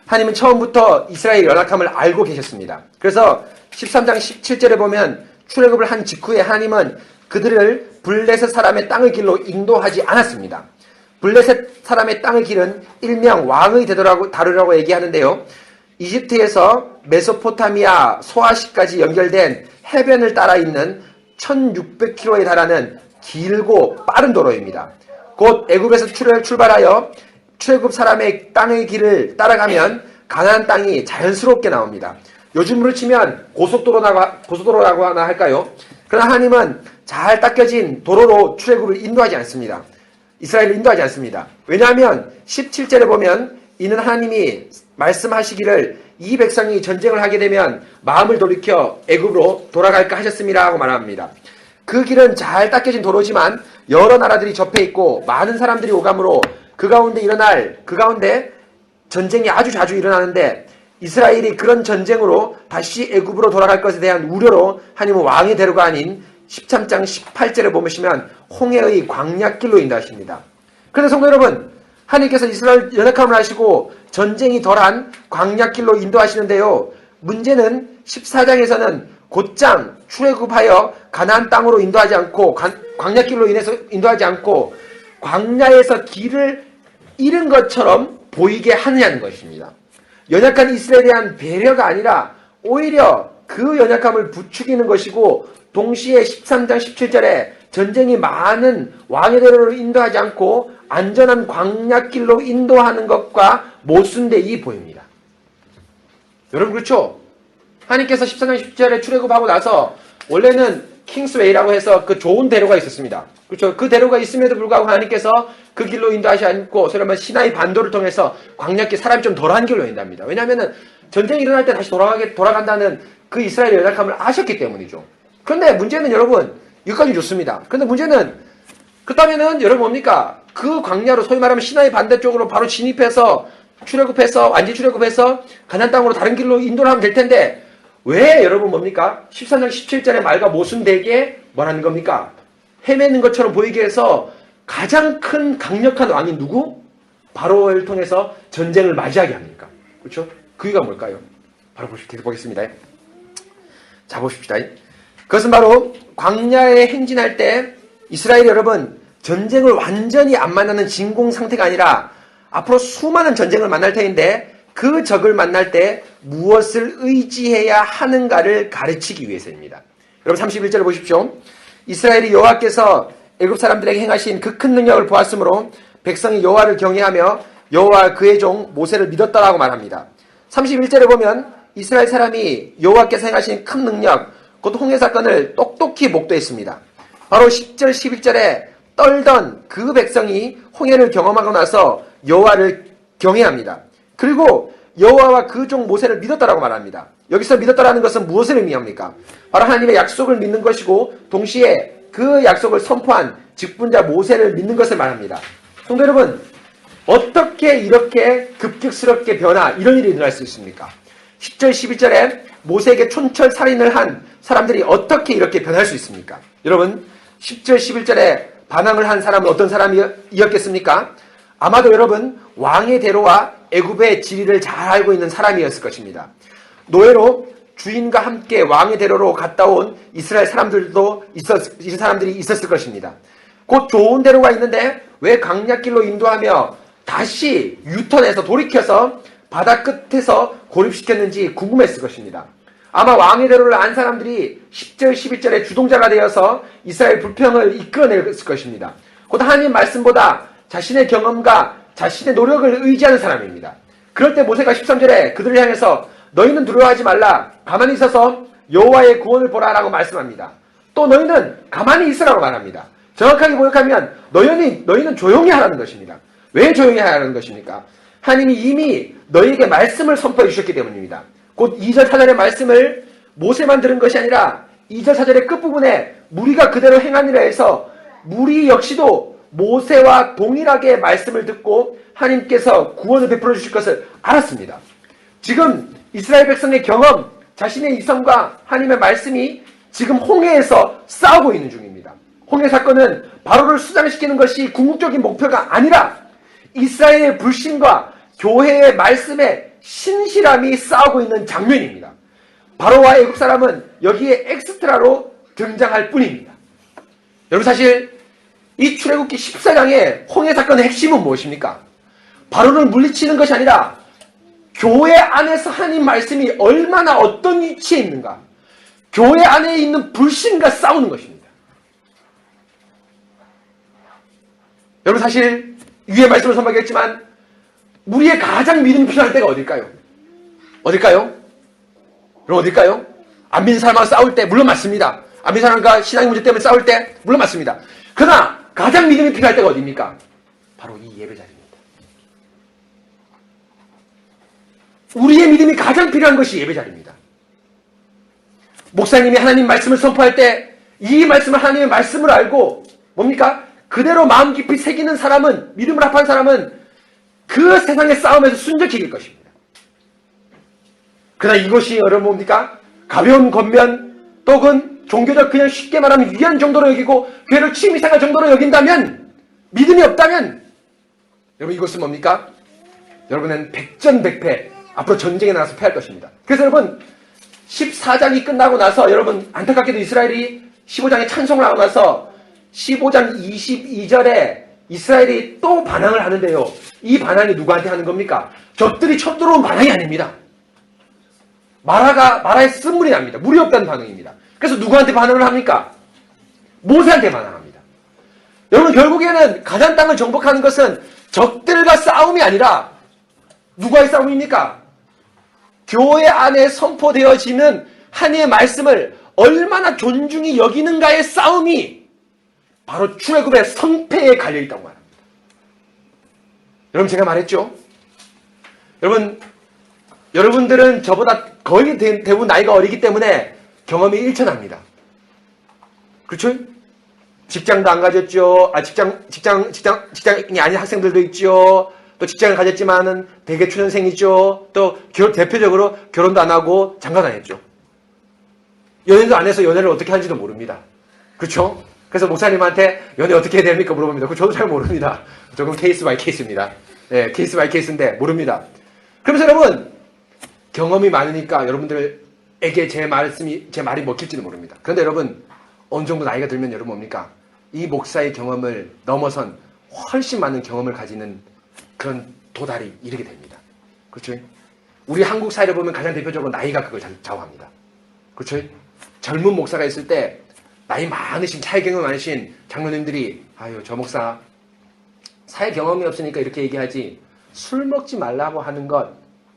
하나님은 처음부터 이스라엘의 연약함을 알고 계셨습니다. 그래서 13장 17절에 보면 출애굽을 한 직후에 하나님은 그들을 블레셋 사람의 땅의 길로 인도하지 않았습니다. 블레셋 사람의 땅의 길은 일명 왕의 다루라고 얘기하는데요. 이집트에서 메소포타미아 소아시까지 연결된 해변을 따라 있는 1600km에 달하는 길고 빠른 도로입니다. 곧 애굽에서 출발하여 출애굽 사람의 땅의 길을 따라가면 가나안 땅이 자연스럽게 나옵니다. 요즘으로 치면 고속도로라고 하나 할까요? 그러나 하나님은 잘 닦여진 도로로 출애굽을 인도하지 않습니다. 이스라엘을 인도하지 않습니다. 왜냐하면 17절에 보면 이는 하나님이 말씀하시기를 이 백성이 전쟁을 하게 되면 마음을 돌이켜 애굽으로 돌아갈까 하셨습니다 하고 말합니다. 그 길은 잘 닦여진 도로지만 여러 나라들이 접해 있고 많은 사람들이 오가므로 그 가운데 전쟁이 아주 자주 일어나는데 이스라엘이 그런 전쟁으로 다시 애굽으로 돌아갈 것에 대한 우려로 하나님은 왕의 대로가 아닌 13장 18절에 보시면 홍해의 광야길로 인도하십니다. 그런데 성도 여러분, 하나님께서 이스라엘 연약함을 하시고 전쟁이 덜한 광야길로 인도하시는데요. 문제는 14장에서는 곧장 출애굽하여 가나안 땅으로 인도하지 않고 광야길로 인해서 인도하지 않고 광야에서 길을 잃은 것처럼 보이게 하느냐는 것입니다. 연약한 이스라엘에 대한 배려가 아니라 오히려 그 연약함을 부추기는 것이고 동시에 13장 17절에 전쟁이 많은 왕의 대로로 인도하지 않고 안전한 광야길로 인도하는 것과 모순되이 보입니다. 여러분 그렇죠? 하나님께서 14장 17절에 출애굽하고 나서 원래는 킹스웨이라고 해서 그 좋은 대로가 있었습니다. 그렇죠? 그 대로가 있음에도 불구하고 하나님께서 그 길로 인도하지 않고 소위 말하면 시나이 반도를 통해서 광야길 사람이 좀 덜한 길로 인도합니다. 왜냐하면 전쟁이 일어날 때 다시 돌아간다는 그 이스라엘의 연약함을 아셨기 때문이죠. 그런데 문제는 여러분 여기까지 좋습니다. 그런데 문제는 그렇다면은 여러분 뭡니까? 그 광야로 소위 말하면 시나이 반대쪽으로 바로 진입해서 완전 출애굽해서 가나안 땅으로 다른 길로 인도를 하면 될 텐데 왜 여러분 뭡니까? 13장 17절의 말과 모순되게 뭐라는 겁니까? 헤매는 것처럼 보이게 해서 가장 큰 강력한 왕이 누구? 바로를 통해서 전쟁을 맞이하게 합니까? 그렇죠? 그 이유가 뭘까요? 바로 계속 보겠습니다. 자 보십시다. 그것은 바로 광야에 행진할 때 이스라엘 여러분 전쟁을 완전히 안 만나는 진공 상태가 아니라 앞으로 수많은 전쟁을 만날 터인데 그 적을 만날 때 무엇을 의지해야 하는가를 가르치기 위해서입니다. 여러분 31절을 보십시오. 이스라엘이 여호와께서 애굽 사람들에게 행하신 그 큰 능력을 보았으므로 백성이 여호와를 경외하며 여호와 그의 종 모세를 믿었다라고 말합니다. 31절에 보면 이스라엘 사람이 여호와께서 행하신 큰 능력 곧 홍해 사건을 똑똑히 목도했습니다. 바로 10절 11절에 떨던 그 백성이 홍해를 경험하고 나서 여호와를 경외합니다. 그리고 여호와와 그 종 모세를 믿었다라고 말합니다. 여기서 믿었다라는 것은 무엇을 의미합니까? 바로 하나님의 약속을 믿는 것이고 동시에 그 약속을 선포한 직분자 모세를 믿는 것을 말합니다. 성도 여러분, 어떻게 이렇게 급격스럽게 이런 일이 일어날 수 있습니까? 10절 11절에 모세에게 촌철살인을 한 사람들이 어떻게 이렇게 변할 수 있습니까? 여러분 10절 11절에 반항을 한 사람은 어떤 사람이었겠습니까? 아마도 여러분 왕의 대로와 애굽의 지리를 잘 알고 있는 사람이었을 것입니다. 노예로 주인과 함께 왕의 대로로 갔다 온 이스라엘 사람들이 있었을 것입니다. 곧 좋은 대로가 있는데 왜 광야길로 인도하며 다시 유턴해서 돌이켜서 바다 끝에서 고립시켰는지 궁금했을 것입니다. 아마 왕의 대로를 안 사람들이 10절 11절에 주동자가 되어서 이스라엘 불평을 이끌어냈을 것입니다. 곧 하나님 말씀보다 자신의 경험과 자신의 노력을 의지하는 사람입니다. 그럴 때 모세가 13절에 그들을 향해서 너희는 두려워하지 말라. 가만히 있어서 여호와의 구원을 보라라고 말씀합니다. 또 너희는 가만히 있으라고 말합니다. 정확하게 번역하면 너희는 조용히 하라는 것입니다. 왜 조용히 하라는 것입니까? 하나님이 이미 너희에게 말씀을 선포해 주셨기 때문입니다. 곧 2절 4절의 말씀을 모세만 들은 것이 아니라 2절 4절의 끝부분에 무리가 그대로 행하니라 해서 무리 역시도 모세와 동일하게 말씀을 듣고 하나님께서 구원을 베풀어 주실 것을 알았습니다. 지금 이스라엘 백성의 경험, 자신의 이성과 하나님의 말씀이 지금 홍해에서 싸우고 있는 중입니다. 홍해 사건은 바로를 수장시키는 것이 궁극적인 목표가 아니라 이스라엘의 불신과 교회의 말씀에 신실함이 싸우고 있는 장면입니다. 바로와 애굽 사람은 여기에 엑스트라로 등장할 뿐입니다. 여러분 사실 이 출애굽기 14장의 홍해 사건의 핵심은 무엇입니까? 바로를 물리치는 것이 아니라 교회 안에서 하나님 말씀이 얼마나 어떤 위치에 있는가, 교회 안에 있는 불신과 싸우는 것입니다. 여러분 사실 위의 말씀을 선포하겠지만 우리의 가장 믿음이 필요할 때가 어딜까요? 어딜까요? 여러분 어딜까요? 안 믿는 사람과 싸울 때 물론 맞습니다. 안 믿는 사람과 신앙 문제 때문에 싸울 때 물론 맞습니다. 그러나 가장 믿음이 필요할 때가 어디입니까? 바로 이 예배 자리입니다. 우리의 믿음이 가장 필요한 것이 예배 자리입니다. 목사님이 하나님 말씀을 선포할 때 이 말씀을 하나님의 말씀을 알고 뭡니까? 그대로 마음 깊이 새기는 사람은, 믿음을 합한 사람은 그 세상의 싸움에서 순적히 이길 것입니다. 그러나 이것이 여러분 뭡니까? 가벼운 겉면 또는 종교적 그냥 쉽게 말하면 위안 정도로 여기고 교회를 취미생활 정도로 여긴다면, 믿음이 없다면 여러분 이것은 뭡니까? 여러분은 백전백패, 앞으로 전쟁에 나가서 패할 것입니다. 그래서 여러분 14장이 끝나고 나서 여러분 안타깝게도 이스라엘이 15장에 찬송을 하고 나서 15장 22절에 이스라엘이 또 반항을 하는데요. 이 반항이 누구한테 하는 겁니까? 적들이 쳐들어온 반항이 아닙니다. 마라의 쓴물이 납니다. 물이 없다는 반응입니다. 그래서 누구한테 반응을 합니까? 모세한테 반항합니다. 여러분 결국에는 가나안 땅을 정복하는 것은 적들과 싸움이 아니라 누구와의 싸움입니까? 교회 안에 선포되어지는 하나님의 말씀을 얼마나 존중히 여기는가의 싸움이 바로 출애굽의 성패에 갈려있다고 말합니다. 여러분 제가 말했죠? 여러분들은 저보다 거의 대부분 나이가 어리기 때문에 경험이 일천합니다. 그렇죠? 직장도 안 가졌죠. 직장이 아닌 학생들도 있죠. 또 직장을 가졌지만은 대개 초년생이죠. 또 대표적으로 결혼도 안 하고 장가도 안 했죠. 연애도 안 해서 연애를 어떻게 하는지도 모릅니다. 그렇죠? 그래서 목사님한테 연애 어떻게 해야 됩니까? 물어봅니다. 그거 저도 잘 모릅니다. 조금 케이스 바이 케이스입니다. 네, 케이스 바이 케이스인데 모릅니다. 그러면서 여러분 경험이 많으니까 여러분들에게 제 말이 먹힐지도 모릅니다. 그런데 여러분 어느 정도 나이가 들면 여러분 뭡니까? 이 목사의 경험을 넘어선 훨씬 많은 경험을 가지는 그런 도달이 이르게 됩니다. 그렇죠? 우리 한국 사회를 보면 가장 대표적으로 나이가 그걸 좌우합니다. 그렇죠? 젊은 목사가 있을 때 나이 많으신, 사회 경험이 많으신 장로님들이 아유 저 목사 사회 경험이 없으니까 이렇게 얘기하지, 술 먹지 말라고 하는 것,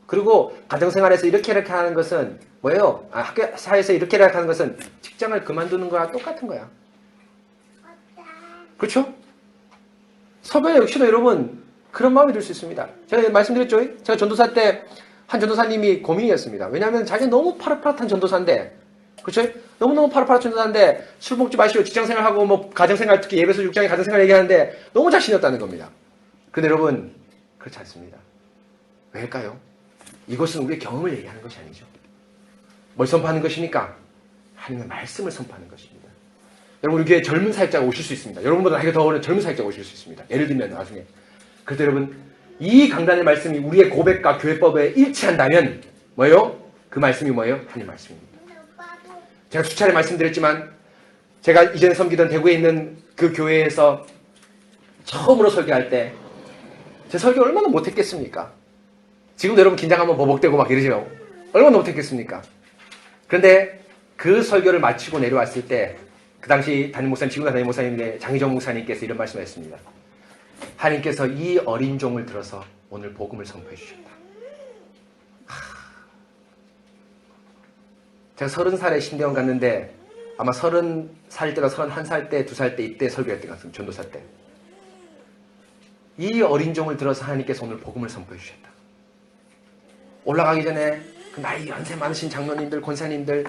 그리고 가정생활에서 이렇게 하는 것은 뭐예요? 학교 사회에서 이렇게 하는 것은 직장을 그만두는 거랑 똑같은 거야. 그렇죠? 서변에 역시도 여러분 그런 마음이 들 수 있습니다. 제가 말씀드렸죠? 제가 전도사 때 한 전도사님이 고민이었습니다. 왜냐하면 자기가 너무 파릇파릇한 전도사인데, 그렇죠? 너무너무 파릇파릇한 전도사인데 술 먹지 마시고 직장생활하고 뭐 가정생활, 특히 예배소 6장의 가정생활 얘기하는데 너무 자신이 없다는 겁니다. 근데 여러분 그렇지 않습니다. 왜일까요? 이것은 우리의 경험을 얘기하는 것이 아니죠. 뭘 선포하는 것입니까? 하나님의 말씀을 선포하는 것입니다. 여러분 우리 교회에 젊은 사역자가 오실 수 있습니다. 여러분보다 나이가 더 어린 젊은 사역자가 오실 수 있습니다. 예를 들면 나중에. 그래서 여러분 이 강단의 말씀이 우리의 고백과 교회법에 일치한다면 뭐예요? 그 말씀이 뭐예요? 하나님 말씀입니다. 제가 수차례 말씀드렸지만 제가 이전에 섬기던 대구에 있는 그 교회에서 처음으로 설교할 때 제 설교 얼마나 못했겠습니까? 지금도 여러분 긴장하면 버벅대고 막 이러죠. 얼마나 못했겠습니까? 그런데 그 설교를 마치고 내려왔을 때 그 당시 담임 목사님, 지금 담임 목사님인데 장희정 목사님께서 이런 말씀을 했습니다. 하나님께서 이 어린 종을 들어서 오늘 복음을 선포해 주셨다. 제가 30살에 신대원 갔는데 아마 30살 때가 31살 때, 2살 때 이때 설교했던 것 같습니다. 전도사 때. 이 어린 종을 들어서 하나님께서 오늘 복음을 선포해 주셨다. 올라가기 전에 그 나이 연세 많으신 장로님들, 권사님들,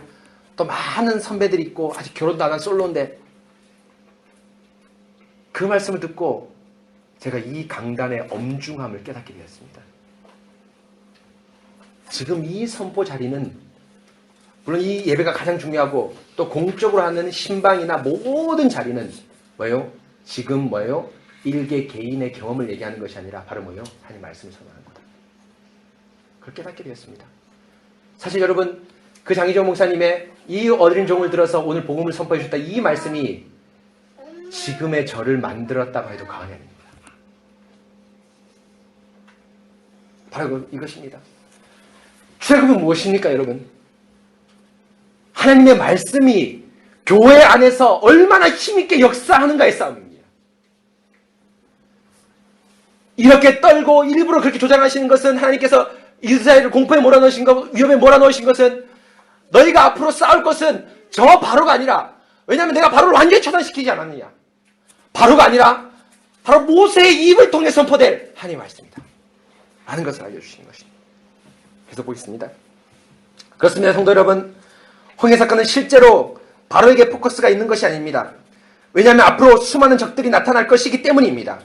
또 많은 선배들이 있고 아직 결혼도 안 한 솔로인데 그 말씀을 듣고 제가 이 강단의 엄중함을 깨닫게 되었습니다. 지금 이 선포 자리는 물론 이 예배가 가장 중요하고 또 공적으로 하는 신방이나 모든 자리는 뭐예요? 지금 뭐예요? 일개 개인의 경험을 얘기하는 것이 아니라 바로 뭐예요? 하나님 말씀을 선언하는 거다. 그걸 깨닫게 되었습니다. 사실 여러분 그 장희정 목사님의 이 어린 종을 들어서 오늘 복음을 선포해 주셨다 이 말씀이 지금의 저를 만들었다고 해도 과언이 아닙니다. 바로 이것입니다. 출애굽은 무엇입니까 여러분? 하나님의 말씀이 교회 안에서 얼마나 힘있게 역사하는가의 싸움입니다. 이렇게 떨고 일부러 그렇게 조장하시는 것은 하나님께서 이스라엘을 공포에 몰아넣으신 것, 위험에 몰아넣으신 것은 너희가 앞으로 싸울 것은 저 바로가 아니라 왜냐하면 내가 바로를 완전히 처단시키지 않았느냐. 바로가 아니라 바로 모세의 입을 통해 선포될 하나님의 말씀이다. 라는 것을 알려주시는 것입니다. 계속 보겠습니다. 그렇습니다. 성도 여러분. 홍해 사건은 실제로 바로에게 포커스가 있는 것이 아닙니다. 왜냐하면 앞으로 수많은 적들이 나타날 것이기 때문입니다.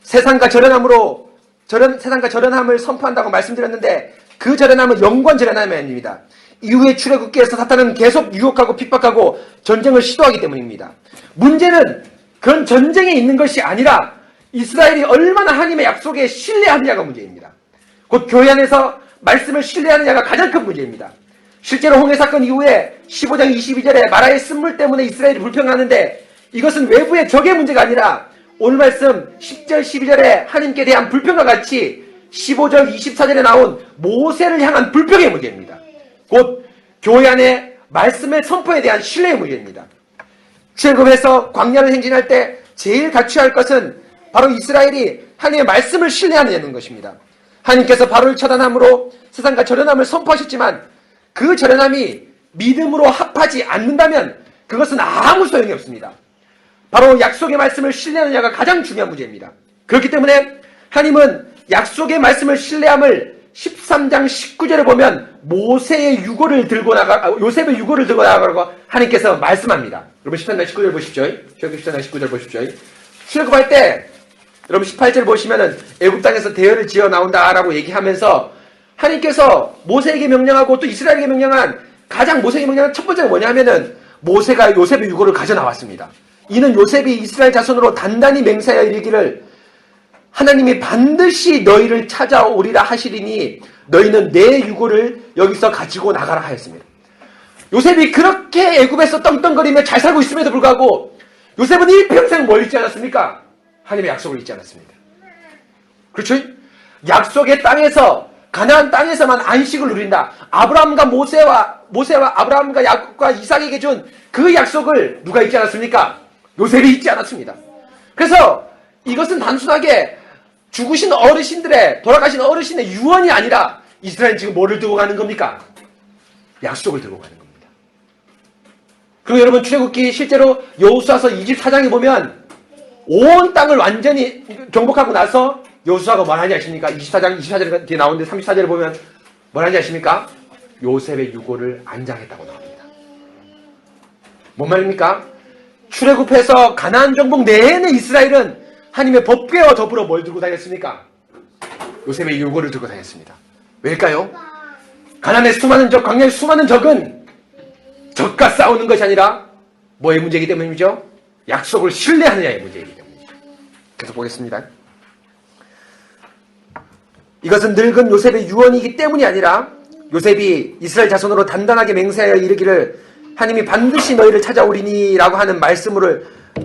세상과 절연함을 선포한다고 말씀드렸는데 그 절연함은 영권 절연함이 아닙니다. 이후에 출애굽기에서 사탄은 계속 유혹하고 핍박하고 전쟁을 시도하기 때문입니다. 문제는 그런 전쟁에 있는 것이 아니라 이스라엘이 얼마나 하나님의 약속에 신뢰하느냐가 문제입니다. 곧 교회 안에서 말씀을 신뢰하느냐가 가장 큰 문제입니다. 실제로 홍해 사건 이후에 15장 22절에 마라의 쓴물 때문에 이스라엘이 불평하는데 이것은 외부의 적의 문제가 아니라 오늘 말씀 10절 12절에 하나님께 대한 불평과 같이 15절 24절에 나온 모세를 향한 불평의 문제입니다. 곧 교회 안에 말씀의 선포에 대한 신뢰의 문제입니다. 출애굽에서 광야를 행진할 때 제일 갖춰야 할 것은 바로 이스라엘이 하나님의 말씀을 신뢰하는 것입니다. 하나님께서 바로를 처단함으로 세상과 절연함을 선포하셨지만 그 절연함이 믿음으로 합하지 않는다면 그것은 아무 소용이 없습니다. 바로 약속의 말씀을 신뢰하느냐가 가장 중요한 문제입니다. 그렇기 때문에 하나님은 약속의 말씀을 신뢰함을 13장 19절에 보면 모세의 유고를 들고 요셉의 유고를 들고 나가라고 하나님께서 말씀합니다. 여러분 13장 19절 보십시오. 출애굽 13장 19절 보십시오. 출애굽할 때 여러분 18절 보시면은 애굽 땅에서 대열을 지어 나온다라고 얘기하면서 하나님께서 모세에게 명령하고 또 이스라엘에게 명령한 모세에게 명령한 첫 번째가 뭐냐면은 모세가 요셉의 유고를 가져 나왔습니다. 이는 요셉이 이스라엘 자손으로 단단히 맹세하여 이르기를 하나님이 반드시 너희를 찾아오리라 하시리니 너희는 내 유고를 여기서 가지고 나가라 하였습니다. 요셉이 그렇게 애굽에서 떵떵거리며 잘 살고 있음에도 불구하고 요셉은 일평생 뭘 잊지 않았습니까? 하나님의 약속을 잊지 않았습니다. 그렇죠? 약속의 땅에서 가나안 땅에서만 안식을 누린다. 아브라함과 모세와 아브라함과 야곱과 이삭에게 준 그 약속을 누가 잊지 않았습니까? 요셉이 잊지 않았습니다. 그래서 이것은 단순하게 돌아가신 어르신의 유언이 아니라 이스라엘은 지금 뭐를 들고 가는 겁니까? 약속을 들고 가는 겁니다. 그리고 여러분 출애굽기 실제로 여호수아서 24장에 보면 온 땅을 완전히 정복하고 나서 여호수아가 뭘 하는지 아십니까? 24절 뒤에 나오는데 34절에 보면 뭘 하는지 아십니까? 요셉의 유고를 안장했다고 나옵니다. 뭔 말입니까? 출애굽해서 가나안 정복 내내 이스라엘은 하나님의 법궤와 더불어 뭘 들고 다녔습니까? 요셉의 유고를 들고 다녔습니다. 왜일까요? 가나안의 수많은 적, 광야의 수많은 적은 적과 싸우는 것이 아니라 뭐의 문제이기 때문이죠? 약속을 신뢰하느냐의 문제이기 때문입니다. 계속 보겠습니다. 이것은 늙은 요셉의 유언이기 때문이 아니라 요셉이 이스라엘 자손으로 단단하게 맹세하여 이르기를 하나님이 반드시 너희를 찾아오리니 라고 하는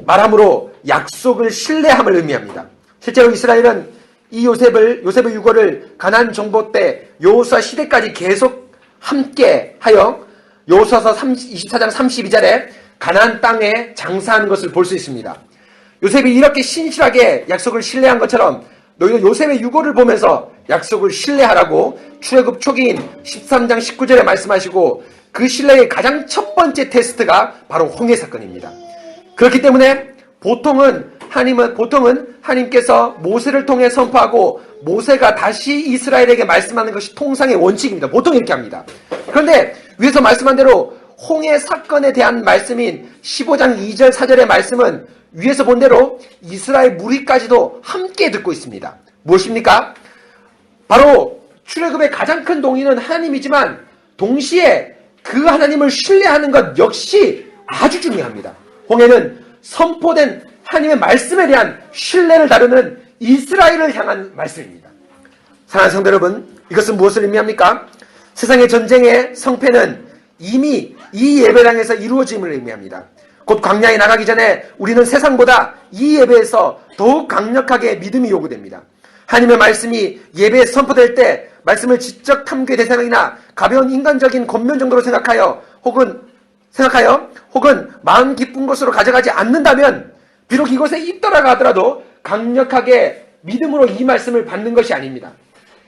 말함으로 약속을 신뢰함을 의미합니다. 실제로 이스라엘은 이 요셉의 유고를 가나안 정복 때 여호수아 시대까지 계속 함께 하여 여호수아서 24장 32절에 가나안 땅에 장사하는 것을 볼 수 있습니다. 요셉이 이렇게 신실하게 약속을 신뢰한 것처럼 너희도 요셉의 유고를 보면서 약속을 신뢰하라고 출애굽 초기인 13장 19절에 말씀하시고 그 신뢰의 가장 첫 번째 테스트가 바로 홍해 사건입니다. 그렇기 때문에 보통은 하나님께서 모세를 통해 선포하고 모세가 다시 이스라엘에게 말씀하는 것이 통상의 원칙입니다. 보통 이렇게 합니다. 그런데 위에서 말씀한 대로 홍해 사건에 대한 말씀인 15장 2절 4절의 말씀은 위에서 본 대로 이스라엘 무리까지도 함께 듣고 있습니다. 무엇입니까? 바로 출애굽의 가장 큰 동의는 하나님이지만 동시에 그 하나님을 신뢰하는 것 역시 아주 중요합니다. 홍해는 선포된 하나님의 말씀에 대한 신뢰를 다루는 이스라엘을 향한 말씀입니다. 사랑하는 성도 여러분, 이것은 무엇을 의미합니까? 세상의 전쟁의 성패는 이미 이 예배당에서 이루어짐을 의미합니다. 곧 광야에 나가기 전에 우리는 세상보다 이 예배에서 더욱 강력하게 믿음이 요구됩니다. 하나님의 말씀이 예배에 선포될 때 말씀을 지적 탐구의 대상이나 가벼운 인간적인 권면 정도로 생각하여 혹은 마음 기쁜 것으로 가져가지 않는다면 비록 이것에 있더라고 하더라도 강력하게 믿음으로 이 말씀을 받는 것이 아닙니다.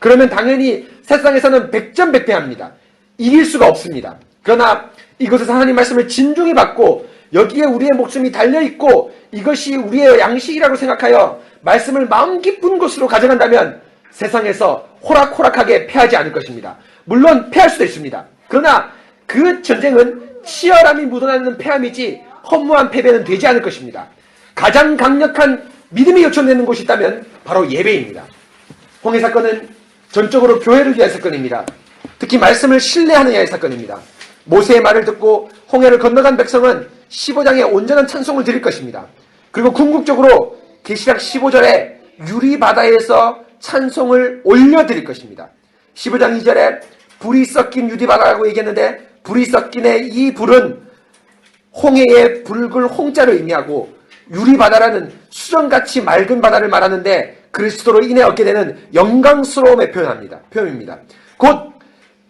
그러면 당연히 세상에서는 백전백패합니다. 이길 수가 없습니다. 그러나 이곳에서 하나님 말씀을 진중히 받고 여기에 우리의 목숨이 달려있고 이것이 우리의 양식이라고 생각하여 말씀을 마음 깊은 곳으로 가져간다면 세상에서 호락호락하게 패하지 않을 것입니다. 물론 패할 수도 있습니다. 그러나 그 전쟁은 치열함이 묻어나는 패함이지 허무한 패배는 되지 않을 것입니다. 가장 강력한 믿음이 요청되는 곳이 있다면 바로 예배입니다. 홍해 사건은 전적으로 교회를 위한 사건입니다. 특히 말씀을 신뢰하는 자의 사건입니다. 모세의 말을 듣고 홍해를 건너간 백성은 15장에 온전한 찬송을 드릴 것입니다. 그리고 궁극적으로 계시락 15절에 유리바다에서 찬송을 올려드릴 것입니다. 15장 2절에 불이 섞인 유리바다라고 얘기했는데 불이 섞인의 이 불은 홍해의 붉은 홍자를 의미하고 유리바다라는 수정같이 맑은 바다를 말하는데 그리스도로 인해 얻게 되는 영광스러움의 표현입니다. 곧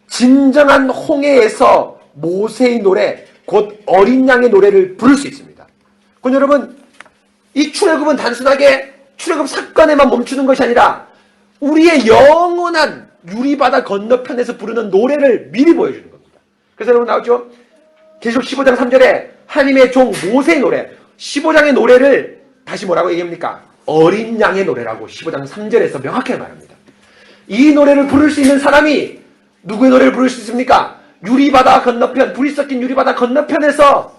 진정한 홍해에서 모세의 노래, 곧 어린 양의 노래를 부를 수 있습니다. 그럼 여러분, 이 출애굽은 단순하게 출애굽 사건에만 멈추는 것이 아니라 우리의 영원한 유리바다 건너편에서 부르는 노래를 미리 보여주는 겁니다. 그래서 여러분 나오죠? 계시록 15장 3절에 하나님의 종 모세의 노래, 15장의 노래를 다시 뭐라고 얘기합니까? 어린 양의 노래라고 15장 3절에서 명확하게 말합니다. 이 노래를 부를 수 있는 사람이 누구의 노래를 부를 수 있습니까? 유리바다 건너편, 불이 섞인 유리바다 건너편에서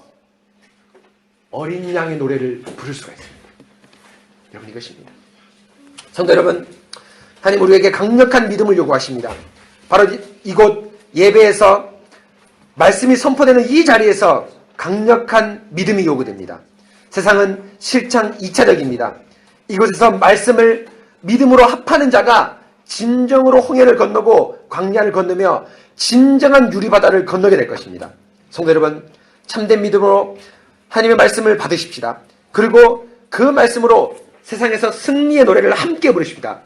어린 양의 노래를 부를 수가 있습니다. 여러분, 이것입니다. 성도 여러분, 하나님 우리에게 강력한 믿음을 요구하십니다. 바로 이곳 예배에서 말씀이 선포되는 이 자리에서 강력한 믿음이 요구됩니다. 세상은 실상 2차적입니다. 이곳에서 말씀을 믿음으로 합하는 자가 진정으로 홍해를 건너고 광야를 건너며 진정한 유리바다를 건너게 될 것입니다. 성도 여러분, 참된 믿음으로 하나님의 말씀을 받으십시다. 그리고 그 말씀으로 세상에서 승리의 노래를 함께 부르십니다.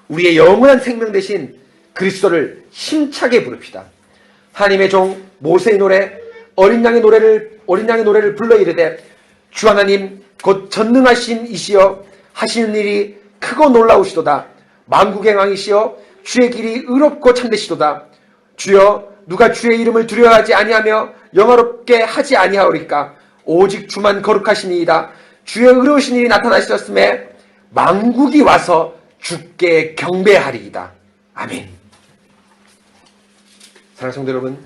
우리의 영원한 생명 대신 그리스도를 힘차게 부릅시다. 하나님의 종 모세의 노래, 어린 양의 노래를 불러 이르되 주 하나님 곧 전능하신 이시여 하시는 일이 크고 놀라우시도다. 만국의 왕이시여 주의 길이 의롭고 참되시도다. 주여 누가 주의 이름을 두려워하지 아니하며 영화롭게 하지 아니하오리까. 오직 주만 거룩하시니이다. 주의 의로우신 일이 나타나셨음에 만국이 와서 주께 경배하리이다. 아멘. 사랑하는 성도 여러분,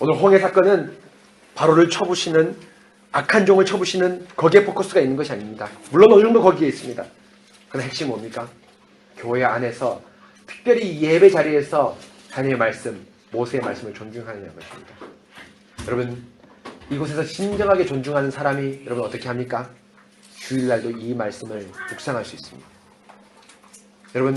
오늘 홍해 사건은 바로를 쳐부시는, 악한 종을 쳐부시는 거기에 포커스가 있는 것이 아닙니다. 물론 어느 정도 거기에 있습니다. 그러나 핵심이 뭡니까? 교회 안에서 특별히 예배 자리에서 하나님의 말씀, 모세의 말씀을 존중하느냐는 것입니다. 여러분, 이곳에서 진정하게 존중하는 사람이 여러분 어떻게 합니까? 주일날도 이 말씀을 묵상할 수 있습니다. 여러분,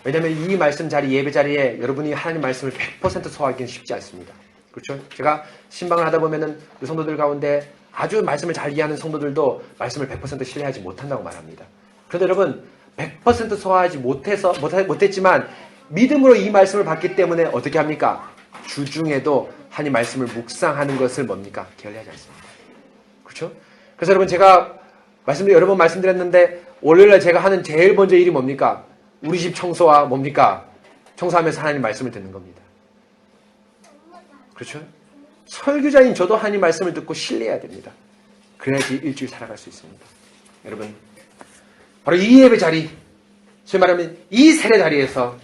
왜냐하면 이 말씀 자리, 예배 자리에 여러분이 하나님 말씀을 100% 소화하기는 쉽지 않습니다. 그렇죠? 제가 신방을 하다 보면은 그 성도들 가운데 아주 말씀을 잘 이해하는 성도들도 말씀을 100% 신뢰하지 못한다고 말합니다. 그런데 여러분, 100% 소화하지 못했지만 믿음으로 이 말씀을 받기 때문에 어떻게 합니까? 주중에도 하나님 말씀을 묵상하는 것을 뭡니까? 게을리하지 않습니다. 그렇죠? 그래서 여러분, 제가 여러 번 말씀드렸는데 월요일날 제가 하는 제일 먼저 일이 뭡니까? 우리 집 청소와 뭡니까? 청소하면서 하나님 말씀을 듣는 겁니다. 그렇죠? 설교자인 저도 하나님 말씀을 듣고 신뢰해야 됩니다. 그래야지 일주일 살아갈 수 있습니다. 여러분, 바로 이 예배 자리, 소위 말하면 이 세례 자리에서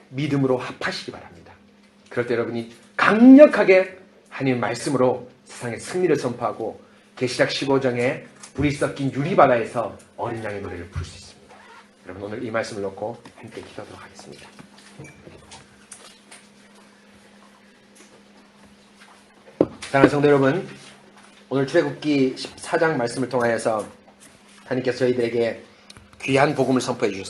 믿음으로 합하시기 바랍니다. 그럴 때 여러분이 강력하게 하나님의 말씀으로 세상에 승리를 선포하고 계시락 15장의 불이 섞인 유리바다에서 어린 양의 노래를 부를 수 있습니다. 여러분 오늘 이 말씀을 놓고 함께 기도하도록 하겠습니다. 사랑하는 성도 여러분, 오늘 출애굽기 14장 말씀을 통하여서 하나님께서 저희들에게 귀한 복음을 선포해 주셨습니다.